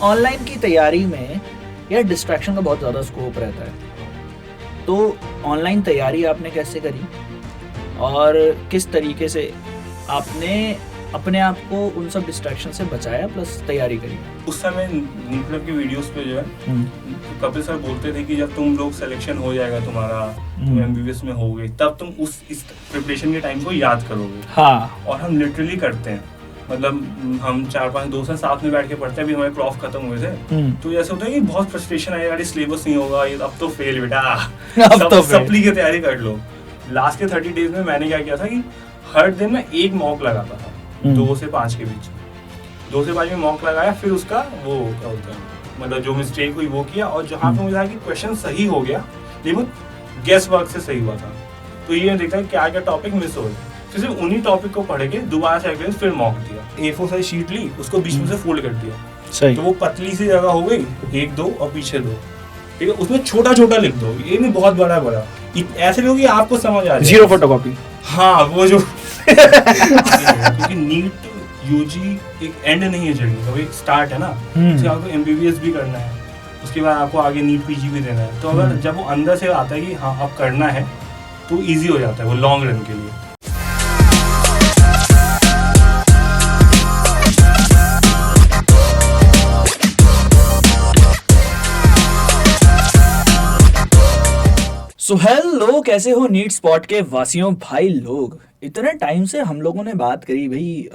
Online की तैयारी में यार डिस्ट्रैक्शन का बहुत ज़्यादा स्कोप रहता है। तो ऑनलाइन तैयारी आपने कैसे करी और किस तरीके से आपने अपने आप को उन सब डिस्ट्रैक्शन से बचाया प्लस तैयारी करी? उस समय नीट क्लब की वीडियोस पे जो है कपिल सर बोलते थे कि जब तुम लोग सिलेक्शन हो जाएगा तुम्हारा, तुम एमबीबीएस में होगे, तब तुम इस प्रिपरेशन के टाइम को याद करोगे। हाँ। और हम लिटरली करते हैं, मतलब हम 4-5 दोस्त साथ में बैठ के पढ़ते हैं। अभी हमारे प्रॉफ खत्म हुए थे तो ऐसे होता है कि बहुत फ्रस्ट्रेशन आएगा, यार सिलेबस नहीं होगा, ये अब तो फेल बेटा, अब तो सप्ली की तैयारी कर लो। लास्ट के 30 डेज में मैंने क्या किया था कि हर दिन मैं एक मॉक लगाता था 2 से 5 के बीच। 2 से 5 में मॉक लगाया, फिर उसका वो क्या होता है, मतलब जो मिस्टेक हुई वो किया, और जहाँ पे मुझे लगा कि क्वेश्चन सही हो गया लेकिन गेस वर्क से सही हुआ था, तो ये देखा क्या क्या टॉपिक मिस हो गए, फिर सिर्फ उन्हीं टॉपिक को पढ़ के दोबारा से अगले फिर मॉक दिया। A4 साइज शीट ली, उसको बीच में से फोल्ड कर दिया, सही। तो वो पतली सी जगह हो गई, 1 2 और पीछे 2, ठीक है। उसमें छोटा छोटा लिख दो, ये नहीं बहुत बड़ा बड़ा, ऐसे लोग आपको समझ आ जाए। Zero photocopy. हाँ वो जो क्योंकि नीट यूजी एक एंड नहीं है जर्नी का, वो एक स्टार्ट है ना। उसके बाद आपको एमबीबीएस भी करना है, उसके बाद आपको आगे नीट पीजी भी देना है। तो अगर जब वो अंदर से आता है कि हाँ अब करना है, तो इजी हो जाता है वो लॉन्ग रन के लिए। सो हेलो, कैसे हो नीट स्पॉट के वासियों भाई लोग। इतने टाइम से हम लोगों ने बात करी भाई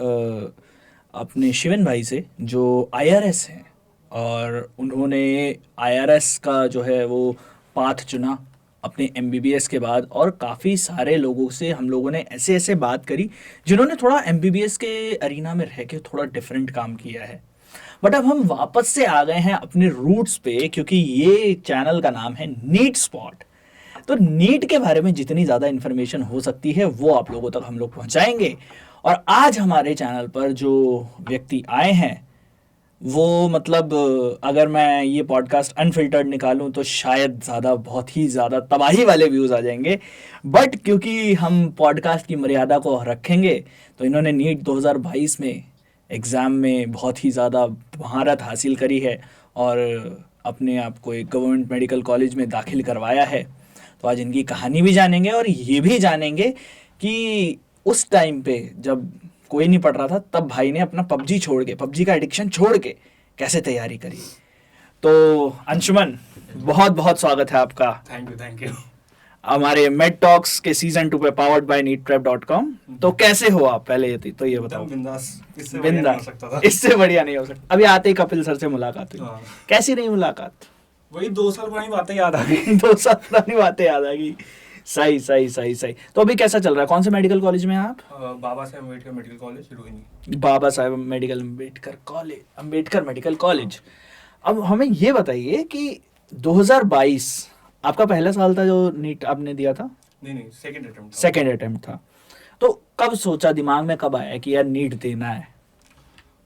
अपने शिवन भाई से जो आईआरएस हैं, और उन्होंने आईआरएस का जो है वो पाथ चुना अपने एमबीबीएस के बाद। और काफ़ी सारे लोगों से हम लोगों ने ऐसे ऐसे बात करी जिन्होंने थोड़ा एमबीबीएस के अरीना में रह के थोड़ा डिफरेंट काम किया है। बट अब हम वापस से आ गए हैं अपने रूट्स पे, क्योंकि ये चैनल का नाम है नीट स्पॉट। तो नीट के बारे में जितनी ज़्यादा इन्फॉर्मेशन हो सकती है वो आप लोगों तक हम लोग पहुंचाएंगे। और आज हमारे चैनल पर जो व्यक्ति आए हैं वो मतलब अगर मैं ये पॉडकास्ट अनफिल्टर्ड निकालूं तो शायद ज़्यादा बहुत ही ज़्यादा तबाही वाले व्यूज़ आ जाएंगे। बट क्योंकि हम पॉडकास्ट की मर्यादा को रखेंगे तो इन्होंने नीट 2022 में एग्ज़ाम में बहुत ही ज़्यादा महारत हासिल करी है और अपने आप को एक गवर्नमेंट मेडिकल कॉलेज में दाखिल करवाया है। तो आज इनकी कहानी भी जानेंगे और ये भी जानेंगे कि उस टाइम पे जब कोई नहीं पढ़ रहा था तब भाई ने अपना पबजी छोड़ के, पबजी का एडिक्शन छोड़ के कैसे तैयारी करी। तो अंशुमन, बहुत बहुत स्वागत है आपका। थैंक यू हमारे मेड टॉक्स के सीजन 2 पे पावर्ड बाय नीटप्रेप.com। तो कैसे हो आप, पहले तो ये बताओ। बिंदास, इससे बढ़िया नहीं हो सकता। अभी आते ही कपिल सर से मुलाकात हुई, कैसी रही मुलाकात? वही 2 साल पुरानी बातें याद आ गई। 2 साल पुरानी बातें याद आ गई। सही सही सही सही। तो अभी कैसा चल रहा है? कौन से मेडिकल कॉलेज में हैं आप? Baba Saheb Ambedkar medical college, Rohini. Baba Saheb Ambedkar medical college. अब हमें ये बताइए कि 2022 आपका पहला साल था जो नीट आपने दिया था? नहीं, सेकेंड अटेम्प्ट था। तो कब सोचा, दिमाग में कब आया कि यार नीट देना है?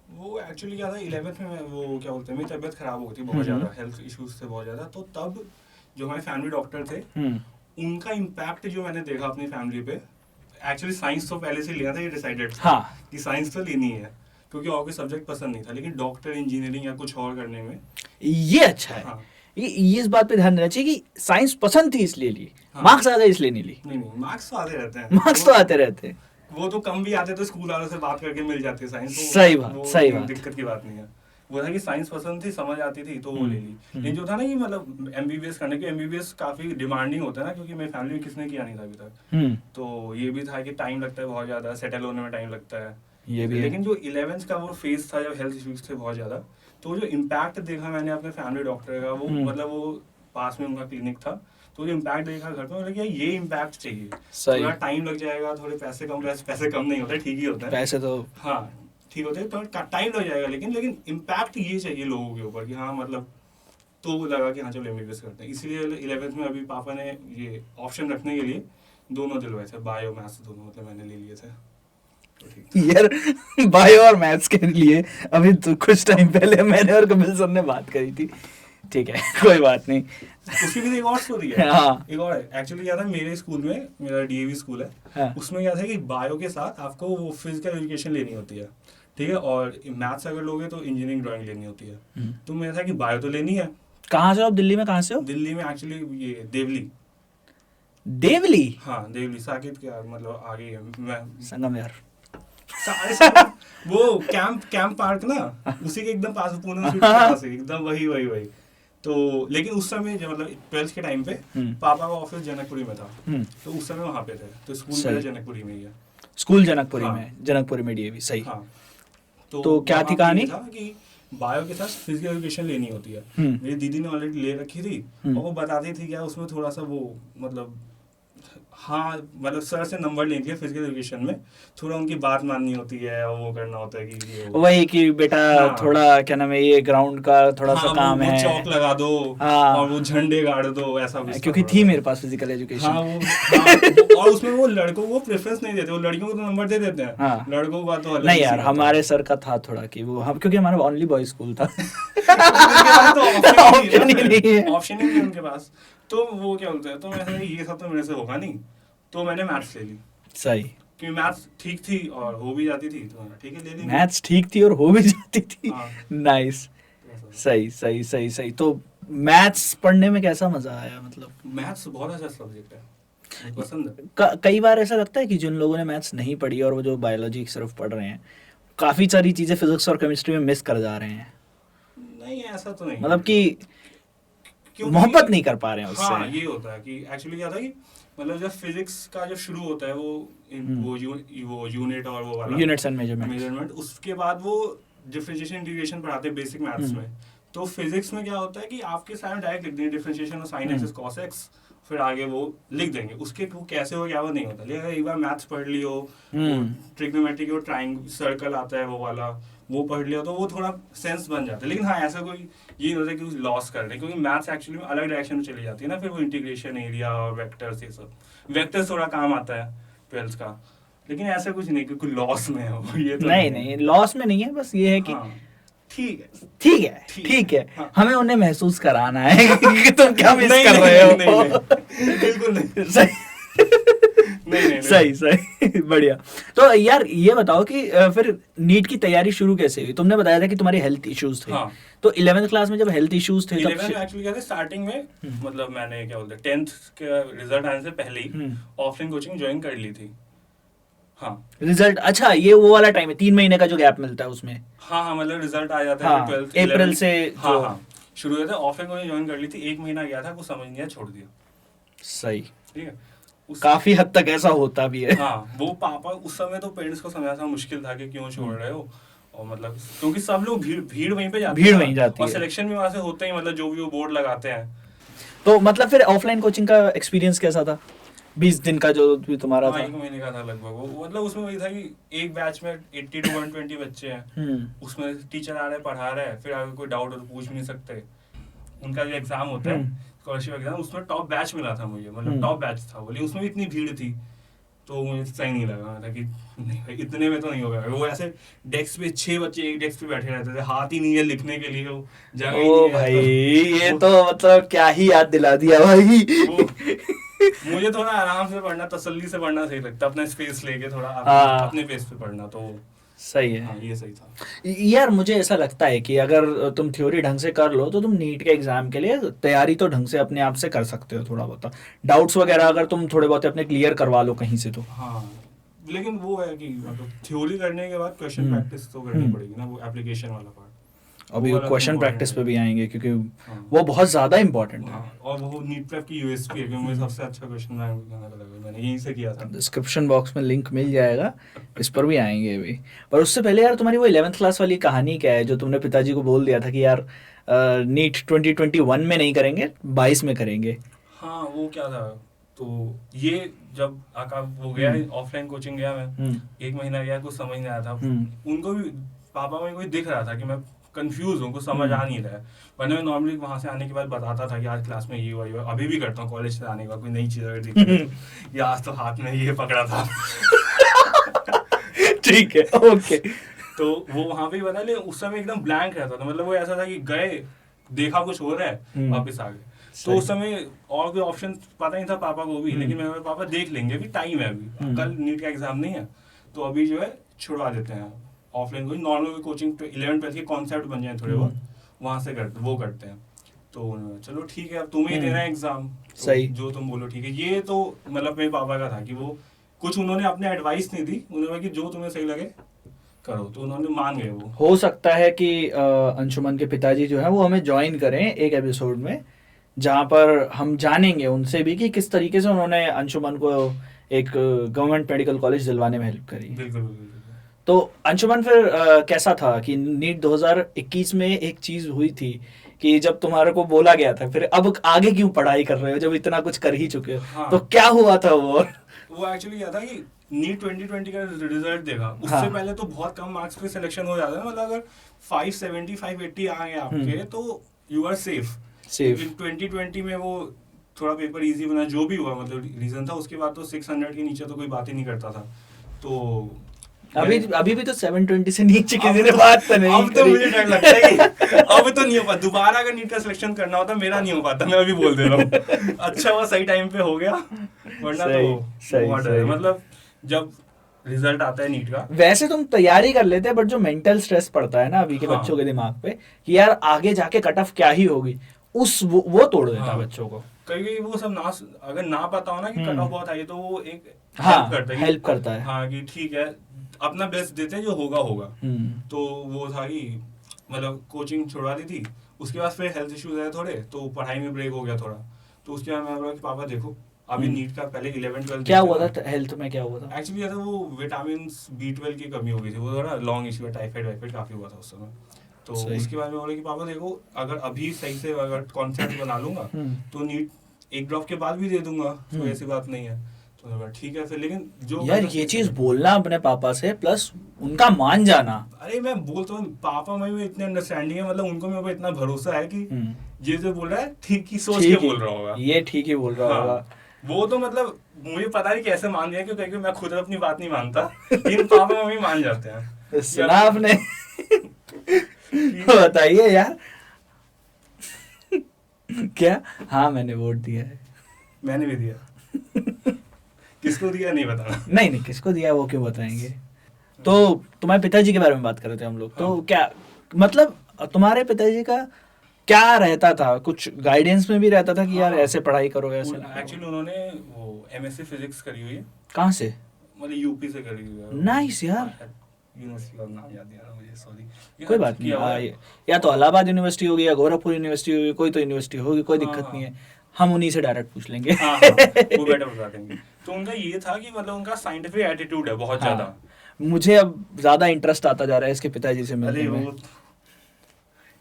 वो एक्चुअली क्या था, 11th में वो क्या बोलते हैं, मेरी तबीयत खराब हो गई थी बहुत ज़्यादा, हेल्थ इश्यूज थे बहुत ज़्यादा। तो तब जो हमारे फैमिली डॉक्टर थे उनका इम्पैक्ट जो मैंने देखा अपनी फैमिली पे, एक्चुअली साइंस तो पहले से लिया था, ये डिसाइडेड था कि साइंस तो लेनी है क्योंकि और कोई सब्जेक्ट पसंद नहीं था, लेकिन डॉक्टर, इंजीनियरिंग या कुछ और करने में ये अच्छा है। हाँ। ये इस बात पे ध्यान देना चाहिए कि साइंस पसंद थी इसलिए ली, मार्क्स आ गए इसलिए नहीं ली। नहीं, मार्क्स तो आते रहते हैं, मार्क्स तो आते रहते हैं, वो तो कम भी आते तो स्कूल वालों से बात करके मिल जाती है साइंस। सही बात, दिक्कत की बात नहीं है। वो था कि साइंस पसंद थी, समझ आती थी तो वो ले ली। लेकिन जो था ना कि मतलब एमबीबीएस करने के, एमबीबीएस काफी डिमांडिंग होता है ना, क्योंकि मेरी फैमिली में किसने किया नहीं था अभी तक। तो ये भी था कि टाइम लगता है बहुत ज्यादा, सेटल होने में टाइम लगता है, ये भी। लेकिन जो 11th का वो फेज था जब हेल्थ इश्यूज थे बहुत ज्यादा, तो जो इम्पैक्ट देखा मैंने अपने फैमिली डॉक्टर का, वो मतलब वो पास में उनका क्लिनिक था, तो जो इम्पैक्ट देखा घर पे, मतलब ये इम्पैक्ट चाहिए। थोड़ा टाइम लग जाएगा, थोड़े पैसे कम नहीं होते, ठीक ही होता है पैसे तो, हाँ ठीक होते हैं, तो टाइम लग जाएगा, लेकिन इम्पैक्ट ये चाहिए लोगों के ऊपर कि हाँ मतलब, तो लगा कि हाँ चलो एमबीबीएस करते हैं। इसीलिए 11th में अभी पापा ने ये ऑप्शन रखने के लिए दोनों दिलवाए थे, बायो मैथ्स दोनों, मतलब मैंने ले लिए थे। तो यार बायो और मैथ्स के लिए अभी तो कुछ टाइम पहले मैंने और कपिल सर ने बात करी थी, ठीक है कोई बात नहीं। उसकी भी एक और स्टोरी है। हाँ। एक और है, एक्चुअली क्या था, मेरे स्कूल में, मेरा डीएवी स्कूल है, हाँ। उसमें क्या था कि बायो के साथ आपको वो फिजिकल एजुकेशन लेनी होती है, ठीक है, और मैथ्स अगर लोगे तो इंजीनियरिंग ड्राइंग लेनी होती है। तो मेरा था कि बायो तो लेनी है। कहाँ से हो आप? दिल्ली में कहाँ से हो? दिल्ली में एक्चुअली ये देवली। देवली? हाँ देवली, साकेत के मतलब आगे है। मैं संगम सारे वो कैंप पार्क ना, उसी के एकदम पास, पूनम स्वीट्स के पास है, एकदम वही। तो लेकिन उस समय जो मतलब 12th के टाइम पे पापा का ऑफिस जनकपुरी में था, तो उस समय वहाँ पे थे, तो स्कूल मेरा जनकपुरी में ही है। स्कूल जनकपुरी हाँ। में, जनकपुरी में डीएवी, सही। हाँ, तो क्या थी कहानी? था कि बायो के साथ फिजिकल एजुकेशन लेनी होती है। मेरी दीदी ने ऑलरेडी ले रखी थी, और वो बताती थी क्या उसमें थोड़ा सा वो मतलब, हाँ मतलब सर से नंबर लेंगे फिजिकल एजुकेशन में, थोड़ा उनकी बात माननी होती है, और वो करना होता है कि ये वही कि बेटा हाँ, थोड़ा क्या नाम है, ये ग्राउंड का थोड़ा सा काम है, चौक लगा दो, हाँ, और वो झंडे गाड़ दो, ऐसा कुछ। क्योंकि थी मेरे पास फिजिकल एजुकेशन। हाँ, वो और उसमें वो लड़कों को प्रेफरेंस नहीं देते, वो लड़कियों को तो नंबर दे देते हैं। हाँ। लड़कों का तो अलग नहीं यार, हमारे सर का था थोड़ा कि वो हम, क्योंकि हमारा ओनली बॉय स्कूल था। ऑप्शन ही नहीं उनके पास। तो वो क्या बोलते हैं, तो मैं ये सब तो मेरे से होगा नहीं, तो मैंने मैथ्स ले ली। सही, क्योंकि मैथ्स ठीक थी और हो भी जाती थी, तो ठीक है ले ली। मैथ्स ठीक थी और हो भी जाती थी। हाँ। नाइस, सही। तो मैथ्स पढ़ने में कैसा मजा आया? मतलब मैथ्स बहुत अच्छा सब्जेक्ट है, पसंद है। कई बार ऐसा लगता है कि जिन लोगों ने मैथ्स नहीं पढ़ी और वो जो बायोलॉजी सिर्फ पढ़ रहे हैं, काफी सारी चीजें फिजिक्स और केमिस्ट्री में मिस कर जा रहे हैं। नहीं ऐसा तो नहीं, मतलब कि मोहब्बत नहीं कर पा रहे हैं उससे। हाँ, ये होता है कि एक्चुअली क्या था कि मतलब जब फिजिक्स का जब शुरू होता है वो यूनिट और वो वाला यूनिट्स एंड मेजरमेंट, उसके बाद वो डिफरेंशिएशन इंटीग्रेशन पढ़ाते हैं बेसिक मैथ्स में। तो फिजिक्स में क्या होता है कि आपके सामने डायरेक्ट लिख देंगे डिफरेंशिएशन और साइन एक्स कॉस एक्स, फिर आगे वो लिख देंगे, उसके वो कैसे हो क्या वो नहीं होता। लेकिन एक बार मैथ्स पढ़ लियो, ट्रिग्नोमेट्री वो ट्रायंगल सर्कल आता है वो वाला, वो पढ़ लिया तो वो थोड़ा सेंस बन जाता है। लेकिन हाँ, ऐसा कोई ये नहीं होता कि लॉस कर रहे, क्योंकि मैथ्स एक्चुअली में अलग डायरेक्शन में चली जाती है ना, फिर वो इंटीग्रेशन एरिया और वेक्टर्स, ये सब वेक्टर्स थोड़ा काम आता है 12th का। लेकिन ऐसा कुछ नहीं कि कोई लॉस में हो, ये तो नहीं लॉस में नहीं है, बस ये है कि हाँ, ठीक है। हाँ। हमें उन्हें महसूस कराना है कि तुम क्या मिस कर रहे हो। नहीं, बिल्कुल नहीं। सही नहीं। सही बढ़िया। तो यार ये बताओ कि फिर नीट की तैयारी शुरू कैसे हुई? तुमने बताया था कि तुम्हारी हेल्थ इश्यूज थे। हाँ। तो 11th क्लास में जब हेल्थ इश्यूज थे, 11th में एक्चुअली क्या था, स्टार्टिंग में मतलब मैंने क्या बोलते 10th के रिजल्ट आने से पहले ही ऑफलाइन कोचिंग ज्वाइन कर ली थी। हाँ, रिजल्ट, अच्छा ये वो वाला टाइम है 3 महीने का जो गैप मिलता है उसमें। हाँ, मतलब रिजल्ट आ जाता है 12th अप्रैल से। हाँ, शुरू हुआ था, ऑफलाइन कोचिंग ज्वाइन कर ली थी, 1 महीना गया था, कुछ समझ नहीं आया, छोड़ दिया। सही, ठीक है, काफी हद तक ऐसा होता भी है। हाँ, वो पापा उस समय तो पेरेंट्स को समझाना मुश्किल था कि क्यों छोड़ रहे हो, और मतलब क्योंकि सब लोग भीड़ वहीं पे जाती है, और सिलेक्शन भी वहां से होते ही, मतलब जो भी वो बोर्ड लगाते हैं। तो मतलब फिर ऑफलाइन कोचिंग का एक्सपीरियंस कैसा था? 20 दिन का जो भी तुम्हारा था? 1 महीने का था लगभग वो। मतलब उसमें वही था कि एक बैच में 80 to 120 बच्चे हैं, उसमें टीचर आ रहे हैं, पढ़ा रहे हैं, फिर अगर कोई डाउट हो तो पूछ भी नहीं सकते। उनका जो एग्जाम होता है स्कॉलरशिप एग्जाम, उसमें टॉप बैच मिला था मुझे, मतलब टॉप बैच था वो, लेकिन उसमें भी इतनी भीड़ थी तो मुझे सही नहीं लगा था कि नहीं भाई इतने में तो नहीं होगा। वो ऐसे डेस्क पे 6 बच्चे एक डेस्क पे बैठे रहते थे, हाथ ही नहीं है लिखने के लिए, वो जगह ही नहीं है। भाई ये तो मतलब क्या ही याद दिला दिया भाई। मुझे थोड़ा आराम से पढ़ना, तसल्ली से पढ़ना सही लगता, अपना स्पेस लेके थोड़ा अपने पेस पे पढ़ना, तो सही है। हाँ, ये सही था यार। मुझे ऐसा लगता है कि अगर तुम थ्योरी ढंग से कर लो तो तुम नीट के एग्जाम के लिए तैयारी तो ढंग से अपने आप से कर सकते हो। थोड़ा बहुत डाउट्स वगैरह अगर तुम थोड़े बहुत अपने क्लियर करवा लो कहीं से तो। हाँ, लेकिन वो है कि मतलब थ्योरी करने के बाद क्वेश्चन प्रैक्टिस तो करनी पड़ेगी ना, वो एप्लीकेशन वाला पार्ट। अभी क्वेश्चन प्रैक्टिस पे भी आएंगे क्योंकि वो बहुत ज्यादा इंपॉर्टेंट है। और वो नीट प्रेप की यूएसपी है कि मुझे सबसे अच्छा क्वेश्चन मैंने यहीं से किया था। डिस्क्रिप्शन बॉक्स में लिंक मिल जाएगा, इस पर भी आएंगे अभी। पर उससे पहले यार तुम्हारी वो 11th क्लास वाली कहानी क्या है जो तुमने पिताजी को बोल दिया था कि यार नीट 2021 में नहीं करेंगे, 22 में करेंगे? हाँ, वो क्या था, तो ये जब आका वो गया ऑफलाइन कोचिंग गया मैं, 1 महीना गया, कुछ समझ नहीं आया था। उनको भी पापा में कोई दिख रहा था कि मैं कंफ्यूज हूँ, कुछ समझ आ नहीं रहा है। वरना मैं नॉर्मली वहाँ से आने के बाद बताता था कि आज क्लास में ये हुआ, अभी भी करता हूँ कॉलेज से आने के बाद, कोई नई चीज़ अगर दिखती है तो, या आज तो हाथ में ये पकड़ा था। ठीक है, ओके। तो वो वहाँ पे ही बता, लेकिन उस समय एकदम ब्लैंक रहता था, मतलब वो ऐसा था कि गए, देखा कुछ हो रहा है, वापस आ गए। तो उस समय और कोई ऑप्शन पता नहीं था पापा को भी, लेकिन मैं पापा देख लेंगे, अभी टाइम है, अभी कल नीट का एग्जाम नहीं है, तो अभी जो है छुड़वा देते हैं ऑफलाइन कोचिंग, नॉर्मल कोचिंग 11-12 के कॉन्सेप्ट बन जाए थोड़े बहुत, वहाँ से करते हैं। तो चलो ठीक है, अब तुम्हें ही देना है एग्जाम, सही, जो तुम बोलो ठीक है। ये तो मतलब मेरे पापा का था कि वो कुछ उन्होंने अपने एडवाइस नहीं दी, उन्होंने कि जो तुम्हें सही लगे करो, तो उन्होंने मान गए वो। हो सकता है कि अंशुमन के पिताजी जो है वो हमें ज्वाइन करें एक एपिसोड में, जहाँ पर हम जानेंगे उनसे भी कि किस तरीके से उन्होंने अंशुमन को एक गवर्नमेंट मेडिकल कॉलेज दिलवाने में हेल्प करी। बिल्कुल बिल्कुल। तो अंशुमन फिर कैसा था कि नीट 2021 में एक चीज हुई थी कि जब तुम्हारे को बोला गया था फिर अब आगे क्यों पढ़ाई कर रहे हो जब इतना कुछ कर ही चुके हो, हाँ। तो क्या हुआ था वो एक्चुअली क्या था कि नीट 2020 का रिजल्ट देखा, उससे हाँ। पहले तो बहुत कम मार्क्स पे सिलेक्शन हो जाता है, मतलब अगर 570 580 आ गए आपके तो यू आर सेफ। 2020 में वो थोड़ा पेपर इजी बना, जो भी हुआ मतलब रीजन था, उसके बाद तो 600 के नीचे तो कोई बात ही नहीं करता था। तो अभी भी तो 720 से नीचे किसी ने बात तो नहीं अब तो मुझे डर लगता है कि अब तो नहीं हो पाता दोबारा, अगर नीट का सिलेक्शन करना होता मेरा नहीं हो पाता, मैं अभी बोल दे रहा हूँ। अच्छा हुआ सही टाइम पे हो गया, वरना तो बहुत डर है। मतलब जब रिजल्ट आता है नीट का, वैसे तुम तैयारी कर लेते हैं, बट जो मेंटल स्ट्रेस पड़ता है ना अभी के बच्चों के दिमाग पे कि यार आगे जाके कट ऑफ क्या ही होगी, वो तोड़ देता है बच्चों को। कई वो सब ना, अगर ना पता हो ना कि कट ऑफ बहुत आई है, तो वो एक हेल्प करता है हाँ कि ठीक है अपना बेस्ट देते हैं, जो होगा होगा। तो वो था कि मतलब कोचिंग छुड़वा दी थी, उसके बाद फिर हेल्थ इश्यूज आए थोड़े, तो पढ़ाई में ब्रेक हो गया थोड़ा। तो उसके बाद मैं बोला कि पापा देखो अभी नीट का पहले 11-12 क्या हुआ था हेल्थ में, क्या हुआ था एक्चुअली? था वो विटामिन B12 की कमी हो गई थी, वो थोड़ा लॉन्ग इश्यू है, टाइफाइड काफी हुआ था उस समय। तो उसके बाद में बोले कि पापा देखो अगर अभी सही से अगर कॉन्सेप्ट बना लूंगा तो नीट एक ड्रॉप के बाद भी दे दूंगा, तो ऐसी बात नहीं है। तो ठीक है फिर, लेकिन जो यार ये चीज बोलना अपने पापा से, प्लस उनका मान जाना। अरे मैं बोलता हूँ पापा में इतने अंडरस्टैंडिंग है, मतलब उनको मेरे ऊपर इतना भरोसा है कि ये जो बोल रहा है ठीक ही सोच के बोल रहा होगा, ये ठीक ही बोल रहा होगा। वो तो मतलब मुझे पता नहीं कैसे मान गया, क्योंकि मैं खुद अपनी बात नहीं मानता, लेकिन पापा मम्मी मान जाते हैं। सुना आपने? बताइए यार। क्या? हाँ मैंने वोट दिया है। मैंने भी दिया। किसको दिया नहीं बताना। नहीं किसको दिया वो क्यों बताएंगे। तो तुम्हारे पिताजी के बारे में बात कर रहे थे हम लोग, तो क्या मतलब तुम्हारे पिताजी का क्या रहता था, कुछ गाइडेंस में भी रहता था कि यार ऐसे पढ़ाई करो ऐसे? एक्चुअली उन्होंने वो MSc फिजिक्स करी हुई है। कहाँ से? मतलब यूपी से करी हुई है। नाइस यार। यूनिवर्सिटी का नाम याद नहीं आ रहा मुझे, सॉरी। कोई बात नहीं, या तो इलाहाबाद यूनिवर्सिटी होगी या गोरखपुर यूनिवर्सिटी होगी, कोई तो यूनिवर्सिटी होगी, कोई दिक्कत नहीं है, हम उन्हीं से डायरेक्ट पूछ लेंगे। वो बेटर बता देंगे। तो उनका ये था कि मतलब उनका साइंटिफिक एटीट्यूड है बहुत ज्यादा। मुझे अब ज्यादा इंटरेस्ट आता जा रहा है इसके पिताजी से मिलने में।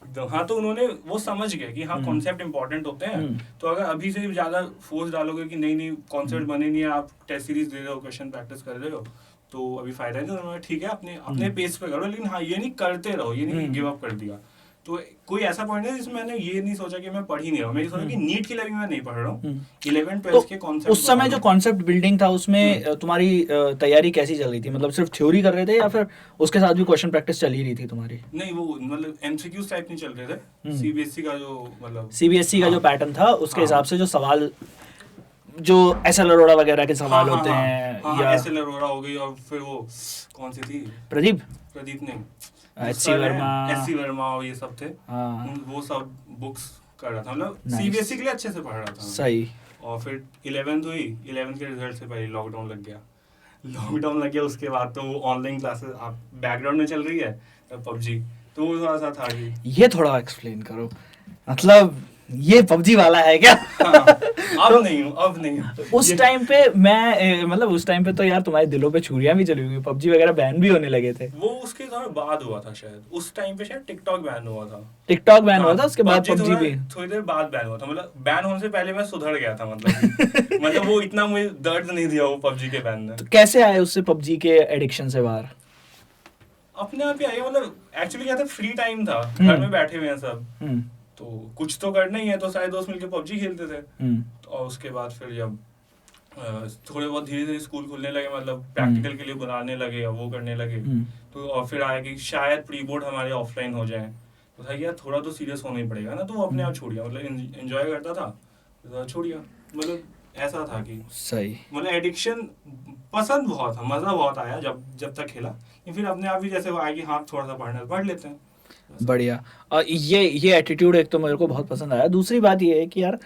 हाँ, तो उन्होंने वो समझ गए कि हाँ कॉन्सेप्ट इंपॉर्टेंट होते हैं, तो अगर अभी से ज्यादा फोर्स डालोगे कि नहीं कॉन्सेप्ट बने नहीं है, आप टेस्ट सीरीज दे रहे हो, क्वेश्चन प्रैक्टिस कर रहे हो, तो अभी फायदा नहीं। तो उन्होंने ठीक है अपने पेस पे करो, लेकिन हाँ ये नहीं करते रहो, ये नहीं गिव अप कर दिया। तो कोई ऐसा पॉइंट है जिसमें मैंने ये नहीं सोचा कि मैं पढ़ ही नहीं रहा हूँ, मैं ये सोचा कि नीट की लगी मैं नहीं पढ़ रहा हूँ, 11-12 के कॉन्सेप्ट। उस समय जो कॉन्सेप्ट बिल्डिंग था उसमें तुम्हारी तैयारी कैसी चल रही थी? मतलब सिर्फ थ्योरी कर रहे थे या फिर उसके साथ भी क्वेश्चन प्रैक्टिस चल ही रही थी तुम्हारी? नहीं, वो मतलब MCQs टाइप नहीं चल रहे थे, CBSE का जो मतलब CBSE का जो पैटर्न था उसके हिसाब से जो सवाल, जो SL अरोड़ा वगैरह के सवाल होते हैं, या SL अरोड़ा हो गई, और फिर वो कौन सी थी, प्रदीप नहीं, SC वर्मा और ये सब थे, वो सब बुक्स कर रहा था, मतलब CBSE के लिए अच्छे से पढ़ रहा था। सही। और फिर 11th हुई, 11th के रिजल्ट से पहले लॉकडाउन लग गया। उसके बाद तो ऑनलाइन क्लासेस आप बैकग्राउंड में चल रही है, तब PUBG, तो वो थोड़ा सा था कि ये थोड़ा एक्सप्लेन करो, मतलब ये PUBG वाला है क्या? अब नहीं हूँ। उस टाइम पे मैं मतलब उस टाइम पे तो यार तुम्हारे दिलों पे छुरियां भी चली हुई, PUBG वगैरह बैन भी होने लगे थे। वो उसके थोड़ा बाद हुआ था शायद, उस टाइम पे शायद टिकटॉक बैन हुआ था, उसके बाद PUBG भी थोड़ी देर बाद बैन हुआ था। मतलब बैन होने से पहले मैं सुधर गया था, मतलब वो इतना मुझे दर्द नहीं दिया वो PUBG के बैन ने। तो कैसे आए उससे PUBG के एडिक्शन से बाहर? अपने आप ही आए, मतलब एक्चुअली क्या था, फ्री टाइम था, घर में बैठे हुए हैं सब, तो कुछ तो करना ही है, तो सारे दोस्त मिलके PUBG खेलते थे। और उसके बाद फिर जब थोड़े बहुत धीरे स्कूल खुलने लगे, मतलब प्रैक्टिकल के लिए बनाने लगे और वो करने लगे, तो और फिर आया कि शायद प्री बोर्ड हमारे ऑफलाइन हो जाए, तो था यार थोड़ा तो सीरियस होना ही पड़ेगा ना, तो वो अपने आप छोड़ गया। मतलब एंजॉय करता था तो छोड़ गया, मतलब ऐसा था कि सही। मतलब एडिक्शन पसंद बहुत था, मजा बहुत आया जब तक खेला, फिर अपने आप ही जैसे वो आया कि हाँ थोड़ा सा पढ़ना पढ़ लेते हैं। बढ़िया। ये एटीट्यूड एक तो मेरे को बहुत पसंद आया। दूसरी बात ये है कि यार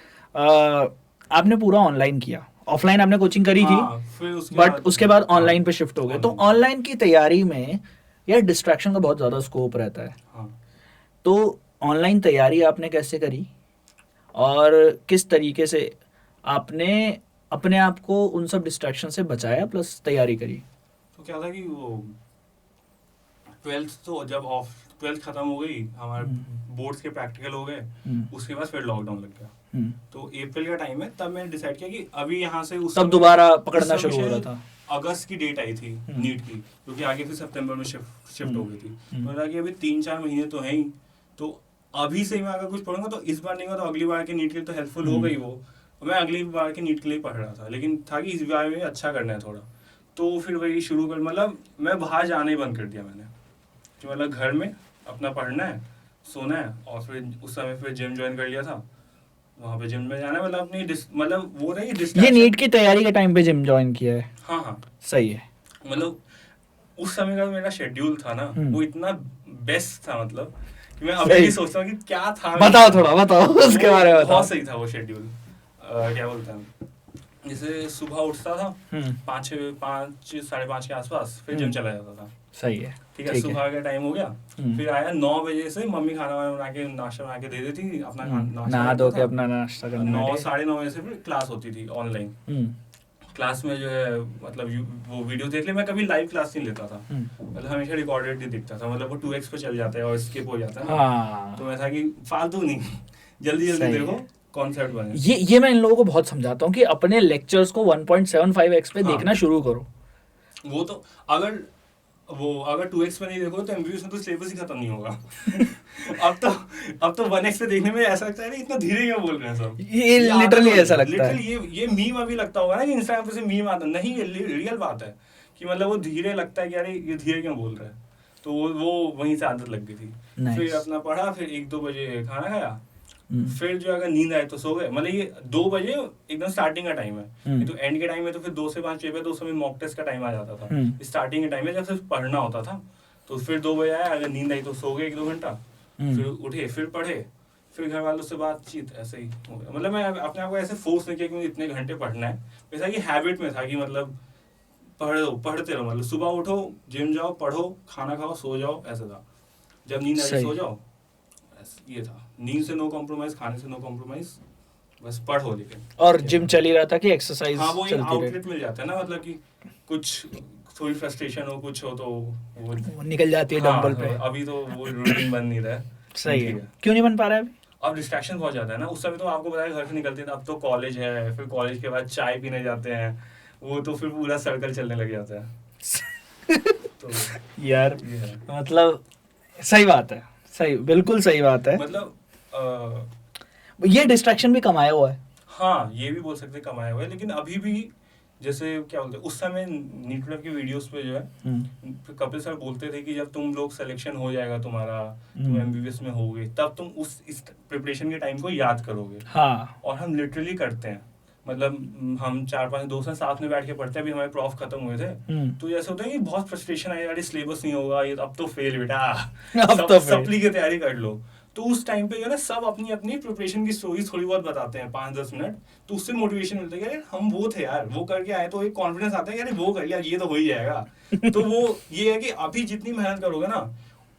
आपने पूरा ऑनलाइन किया, ऑफलाइन आपने कोचिंग करी थी, हाँ, फिर बट उसके बाद हाँ, ऑनलाइन पे शिफ्ट हो गए। तो online। ऑनलाइन की तैयारी में यार डिस्ट्रैक्शन का बहुत ज़्यादा स्कोप रहता है। हाँ। तो ऑनलाइन तैयारी आपने कैसे करी और किस तरीके से आपने अपने आप को उन सब डिस्ट्रैक्शन से बचाया प्लस तैयारी करी? तो क्या था कि वो 12th तो जब ऑफ 12th खत्म हो गई, हमारे बोर्ड्स के प्रैक्टिकल हो गए, उसके बाद फिर लॉकडाउन लग गया। तो अप्रैल का टाइम है, तब मैंने डिसाइड किया कि अभी यहाँ से उस तब समय- दोबारा उस पकड़ना समय शुरू हो रहा शायद था। अगस्त की डेट आई थी नीट की, क्योंकि आगे फिर सितंबर में शिफ्ट हो गई थी। तो मैंने कहा कि अभी 3-4 महीने तो हैं ही, तो अभी से मैं अगर कुछ पढ़ूंगा तो इस बार नहीं होगा तो अगली बार के नीट के लिए तो हेल्पफुल हो गई वो। मैं अगली बार के नीट के लिए पढ़ रहा था, लेकिन था कि इस बार में अच्छा करना है थोड़ा। तो फिर वही शुरू कर, मतलब मैं बाहर जाना ही बंद कर दिया मैंने, कि मतलब घर में अपना पढ़ना है, सोना है, और फिर उस समय फिर जिम ज्वाइन कर लिया था। वहाँ पे जिम में जाना है, मतलब अपनी मतलब वो रही ये डिस्ट्रैक्शन। नीट की तैयारी के टाइम पे जिम ज्वाइन किया है? हाँ हाँ, सही है। मतलब उस समय का मेरा शेड्यूल था ना, वो इतना बेस्ट था, मतलब कि मैं अभी सही। भी सोचता हूँ कि क्या था। बताओ थोड़ा, बताओ उसके वो बारे में बताओ। बहुत सही था वो शेड्यूल। क्या बोलते हैं, जैसे सुबह उठता था 5-5:30 के आसपास, फिर जिम चला जाता था। सही है। ठीक है, सुबह का टाइम हो गया, फिर आया 9 बजे से मम्मी खाना वाना बना के नाश्ता बना के दे देती, अपना नाश्ता नहा धो करता के था। अपना नाश्ता करने 9 बैठे। 9:30 बजे से फिर क्लास होती थी ऑनलाइन। क्लास में जो है मतलब वो वीडियो देख ले, मैं कभी लाइव क्लास नहीं लेता था, मतलब हमेशा रिकॉर्डेड ही दिखता था, मतलब वो 2x पे चल जाता है और स्किप हो जाता है ना। हाँ। तो मैं था कि फालतू नहीं, जल्दी जल्दी सही देखो, है। कॉन्सेप्ट बने। ये मैं इन लोगों को बहुत समझाता हूँ कि अपने लेक्चर्स को 1.75x पे हाँ। देखना शुरू करो। वो तो अगर 2x पे नहीं देखो तो एमबीबीएस में तो सिलेबस ही खत्म नहीं होगा। अब तो 1x पे देखने में ऐसा लगता है इतना धीरे क्यों बोल रहे हैं सब। ये लिटरली ऐसा लगता है। लिटरली ये मीम अभी लगता होगा ना कि इंस्टाग्राम पे से मीम आता, नहीं ये रियल बात है कि मतलब वो धीरे लगता है कि अरे ये धीरे क्यों बोल रहा है। तो वो वहीं से आदत लग गई थी। फिर अपना पढ़ा, फिर 1-2 बजे खाना खाया, फिर जो अगर नींद आए तो सो गए। मतलब ये 2 बजे एकदम स्टार्टिंग का टाइम है, तो एंड के टाइम में तो फिर 2 से 5 पेपर, तो उस समय मॉक टेस्ट का टाइम आ जाता था। स्टार्टिंग के टाइम में जब सिर्फ पढ़ना होता था, तो फिर 2 बजे आया, अगर नींद आई तो सो गए 1-2 घंटा, फिर उठे, फिर पढ़े, फिर घर वालों से बातचीत, ऐसे ही हो गया। मतलब मैं अपने आप को ऐसे फोर्स नहीं किया कि मुझे इतने घंटे पढ़ना है, वैसा कि हैबिट में था कि मतलब पढ़ते रहो, मतलब सुबह उठो, जिम जाओ, पढ़ो, खाना खाओ, सो जाओ, ऐसा था। जब नींद आई सो जाओ, ये था। नींद से नो कॉम्प्रोमाइज, खाने से नो कॉम्प्रोमाइज, बस पढ़ो। लेकिन और जिम चल ही रहा था कि एक्सरसाइज? हाँ, वो एक चलती रहे। आउटलेट मिल जाता है ना, मतलब कि कुछ थोड़ी फ्रस्ट्रेशन हो, कुछ हो, तो वो निकल जाती है हाँ, डंबल पे। अभी तो वो रूटीन बन नहीं रहा है। सही है। क्यों नहीं बन पा रहा है अभी? अब डिस्ट्रैक्शन बहुत ज्यादा है ना। उस समय तो आपको पता है घर से निकलते थे, अब तो कॉलेज है, फिर कॉलेज के बाद चाय पीने जाते हैं, वो तो फिर पूरा सर्कल चलने लग जाता है। तो यार ये है। मतलब सही बात है, सही, बिल्कुल सही बात है। मतलब ये डिस्ट्रैक्शन भी कमाया हुआ है। हाँ, ये भी बोल सकते हैं कमाया हुआ है, लेकिन अभी भी जैसे क्या बोलते हैं, उस समय नीट क्लब की वीडियोस पे जो है कपिल सर बोलते थे कि जब तुम लोग सिलेक्शन हो जाएगा तुम्हारा, तुम एमबीबीएस में होगे, तब तुम इस प्रिपरेशन के टाइम को याद करोगे। हाँ। और हम लिटरली करते हैं, मतलब हम 4-5 दोस्त हैं, साथ में बैठ के पढ़ते हैं। अभी हमारे प्रॉफ खत्म हुए थे, तो जैसे होता है कि बहुत फ्रस्ट्रेशन आई, यार सिलेबस नहीं होगा, ये अब तो फेल बेटा, अब तो सप्ली की तैयारी कर लो। तो उस टाइम पे जो है ना, सब अपनी अपनी प्रिपरेशन की स्टोरी थोड़ी बहुत बताते हैं 5-10 मिनट, तो उससे मोटिवेशन मिलता है कि यार हम वो थे यार, वो करके आए, तो एक कॉन्फिडेंस आता है यार वो कर लिया, ये तो हो ही जाएगा। तो वो ये है कि अभी जितनी मेहनत करोगे ना,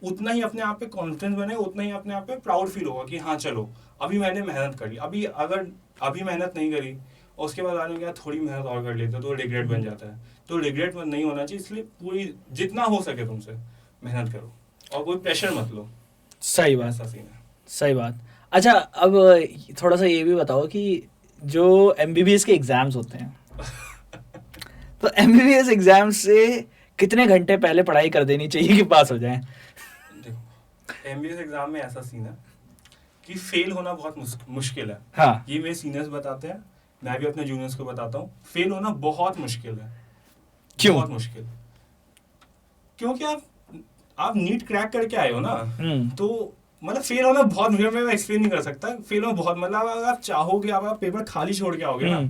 उतना ही अपने आप पे कॉन्फिडेंस बने, उतना ही अपने आप पे प्राउड फील होगा कि हाँ चलो अभी मैंने मेहनत करी। अभी अगर अभी मेहनत नहीं करी और उसके बाद आने क्या थोड़ी मेहनत और कर लेते तो रिग्रेट बन जाता है। तो रिग्रेट नहीं होना चाहिए, इसलिए पूरी जितना हो सके तुमसे मेहनत करो और कोई प्रेशर मत लो। सही बात, ऐसा सीन है। सही बात। अच्छा, अब थोड़ा सा ये भी बताओ कि जो एमबीबीएस के एग्जाम्स होते हैं तो एमबीबीएस एग्जाम से कितने घंटे पहले पढ़ाई कर देनी चाहिए कि पास हो जाएं? देखो, एमबीएस एग्जाम में ऐसा सीन है कि फेल होना बहुत मुश्किल है। हाँ। ये मेरे सीनियर्स बताते हैं, मैं भी अपने जूनियर्स को बताता हूँ, फेल होना बहुत मुश्किल है। क्यों? बहुत मुश्किल, क्योंकि आप नीट क्रैक करके आए हो ना, तो मतलब फेल होना बहुत मुश्किल, मैं एक्सप्लेन नहीं कर सकता। फेल होना बहुत, मतलब अगर आप चाहोगे, आप पेपर खाली छोड़ के आओगे ना,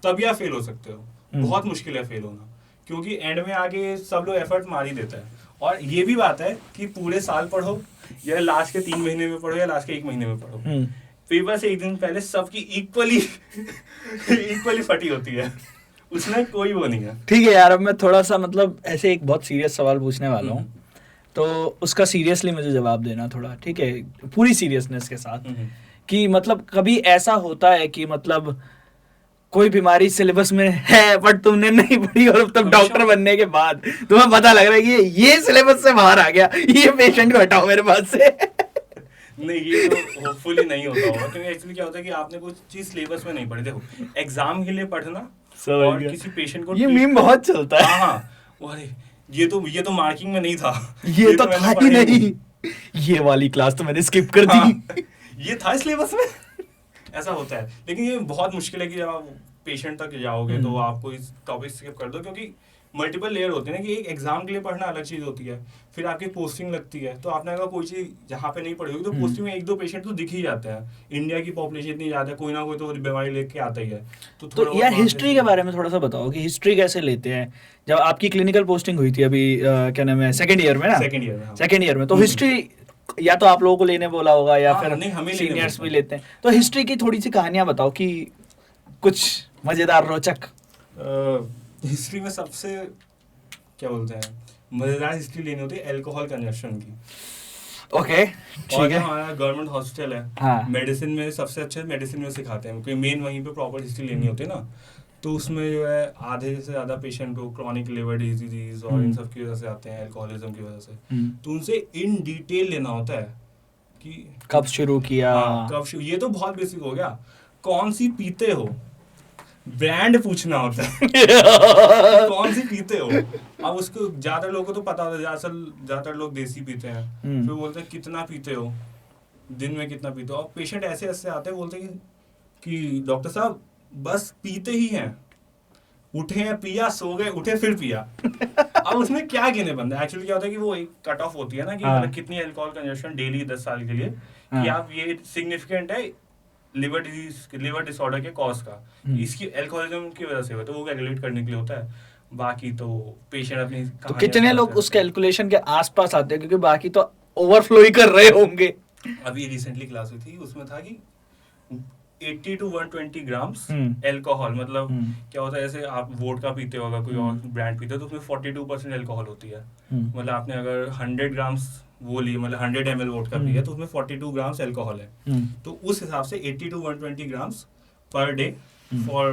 तभी आप फेल हो सकते हो। बहुत मुश्किल है फेल होना, क्योंकि एंड में आगे सब लोग एफर्ट मार ही देता है। और ये भी बात है कि पूरे साल पढ़ो या लास्ट के 3 महीने में पढ़ो या लास्ट के 1 महीने में पढ़ो, पेपर से एक दिन पहले सबकी इक्वली फटी होती है, उसमें कोई वो नहीं है। ठीक है यार, अब मैं थोड़ा सा मतलब ऐसे एक बहुत सीरियस सवाल पूछने वाला हूँ, तो उसका सीरियसली मुझे जवाब देना थोड़ा, ठीक है, पूरी सीरियसनेस के साथ, कि मतलब कभी ऐसा होता है कि मतलब कोई बीमारी सिलेबस में है बट तुमने नहीं पढ़ी और तब डॉक्टर बनने के बाद तुम्हें पता लग रहा है कि ये सिलेबस से बाहर आ गया, ये पेशेंट को हटाओ मेरे पास से। नहीं, ये तो होपफुली नहीं होता होगा, क्योंकि एक्चुअली क्या होता है कि आपने कुछ चीज सिलेबस में नहीं पढ़ी। देखो, एग्जाम के लिए पढ़ना और किसी पेशेंट को, ये मीम बहुत चलता है। हाँ, अरे ये तो मार्किंग में नहीं था, ये तो था ही नहीं, ये वाली क्लास तो मैंने स्किप कर दी, ये था सिलेबस में। ऐसा होता है, लेकिन ये बहुत मुश्किल है कि जब आप पेशेंट तक जाओगे तो आपको इस टॉपिक स्किप कर दो, क्योंकि मल्टीपल लेयर होते हैं ना, कि एक एग्जाम के लिए पढ़ना अलग चीज होती है, फिर आपकी पोस्टिंग लगती है, तो आपने अगर कोई चीज जहाँ पे नहीं पढ़ी होगी तो पोस्टिंग में 1-2 पेशेंट तो दिख ही जाते हैं। इंडिया की पॉपुलेशन इतनी ज्यादा है, कोई ना कोई तो बीमारी लेके आता ही है। तो यार हिस्ट्री के बारे में थोड़ा सा बताओ कि हिस्ट्री कैसे लेते हैं। जब आपकी क्लिनिकल पोस्टिंग हुई थी अभी क्या नाम है, सेकेंड ईयर में ना, सेकेंड ईयर में, तो हिस्ट्री या तो आप लोगों को लेने बोला होगा या फिर सीनियर्स भी लेते हैं, तो हिस्ट्री की थोड़ी सी कहानियां बताओ कि कुछ मजेदार रोचक। हिस्ट्री में सबसे क्या बोलते हैं, मजेदार हिस्ट्री लेनी होती है अल्कोहल कंजप्शन की। ओके, ठीक है। हमारा गवर्नमेंट हॉस्पिटल है, हाँ, मेडिसिन में सबसे अच्छे मेडिसिन में सिखाते हैं, क्योंकि मेन वहीं पे प्रॉपर हिस्ट्री लेनी होती है ना। तो उसमें जो है आधे से ज्यादा पेशेंट को क्रॉनिक लिवर डिजीज और इन सब की वजह से आते हैं, अल्कोहलिज्म की वजह से। तो उनसे इन डिटेल लेना होता है कि कब शुरू किया, कब शुरू, ये तो बहुत बेसिक हो गया। कौन सी पीते हो, ब्रांड पूछना होता है कौन सी पीते हो। अब उसको ज्यादा लोगों को तो पता होता है, ज्यादातर लोग देसी पीते हैं, फिर बोलते हैं कितना पीते हो, दिन में कितना पीते हो। और पेशेंट ऐसे ऐसे आते हैं, बोलते हैं कि डॉक्टर साहब बस पीते ही हैं, उठे हैं पिया, सो गए, उठे फिर पिया। अब उसमें क्या गिने बंदा, एक्चुअली क्या होता है कि वो एक कट ऑफ होती है ना, कि मतलब कितनी अल्कोहल कंजप्शन डेली 10 साल के लिए, कि आप ये सिग्निफिकेंट है लिवर डिसऑर्डर के कॉज का, इसकी अल्कोहलिज्म की वजह से, तो वो कैलकुलेट करने के लिए होता है। बाकी तो पेशेंट अपनी, तो कितने लोग उस कैलकुलेशन के आसपास आते हैं, क्योंकि बाकी तो ओवरफ्लो ही कर रहे होंगे। अभी रिसेंटली क्लास हुई थी, उसमें था कि 80 to 120 ग्राम्स अल्कोहल, मतलब क्या होता है, जैसे आप वोडका पीते हो, अगर कोई और ब्रांड पीते हो तो उसमें 42% अल्कोहल होती है। मतलब आपने अगर 100 ग्राम्स वो लिए, मतलब 100 ml वोडका पिया, तो उसमें 42 ग्राम्स अल्कोहल है। तो उस हिसाब से 80 to 120 grams per day for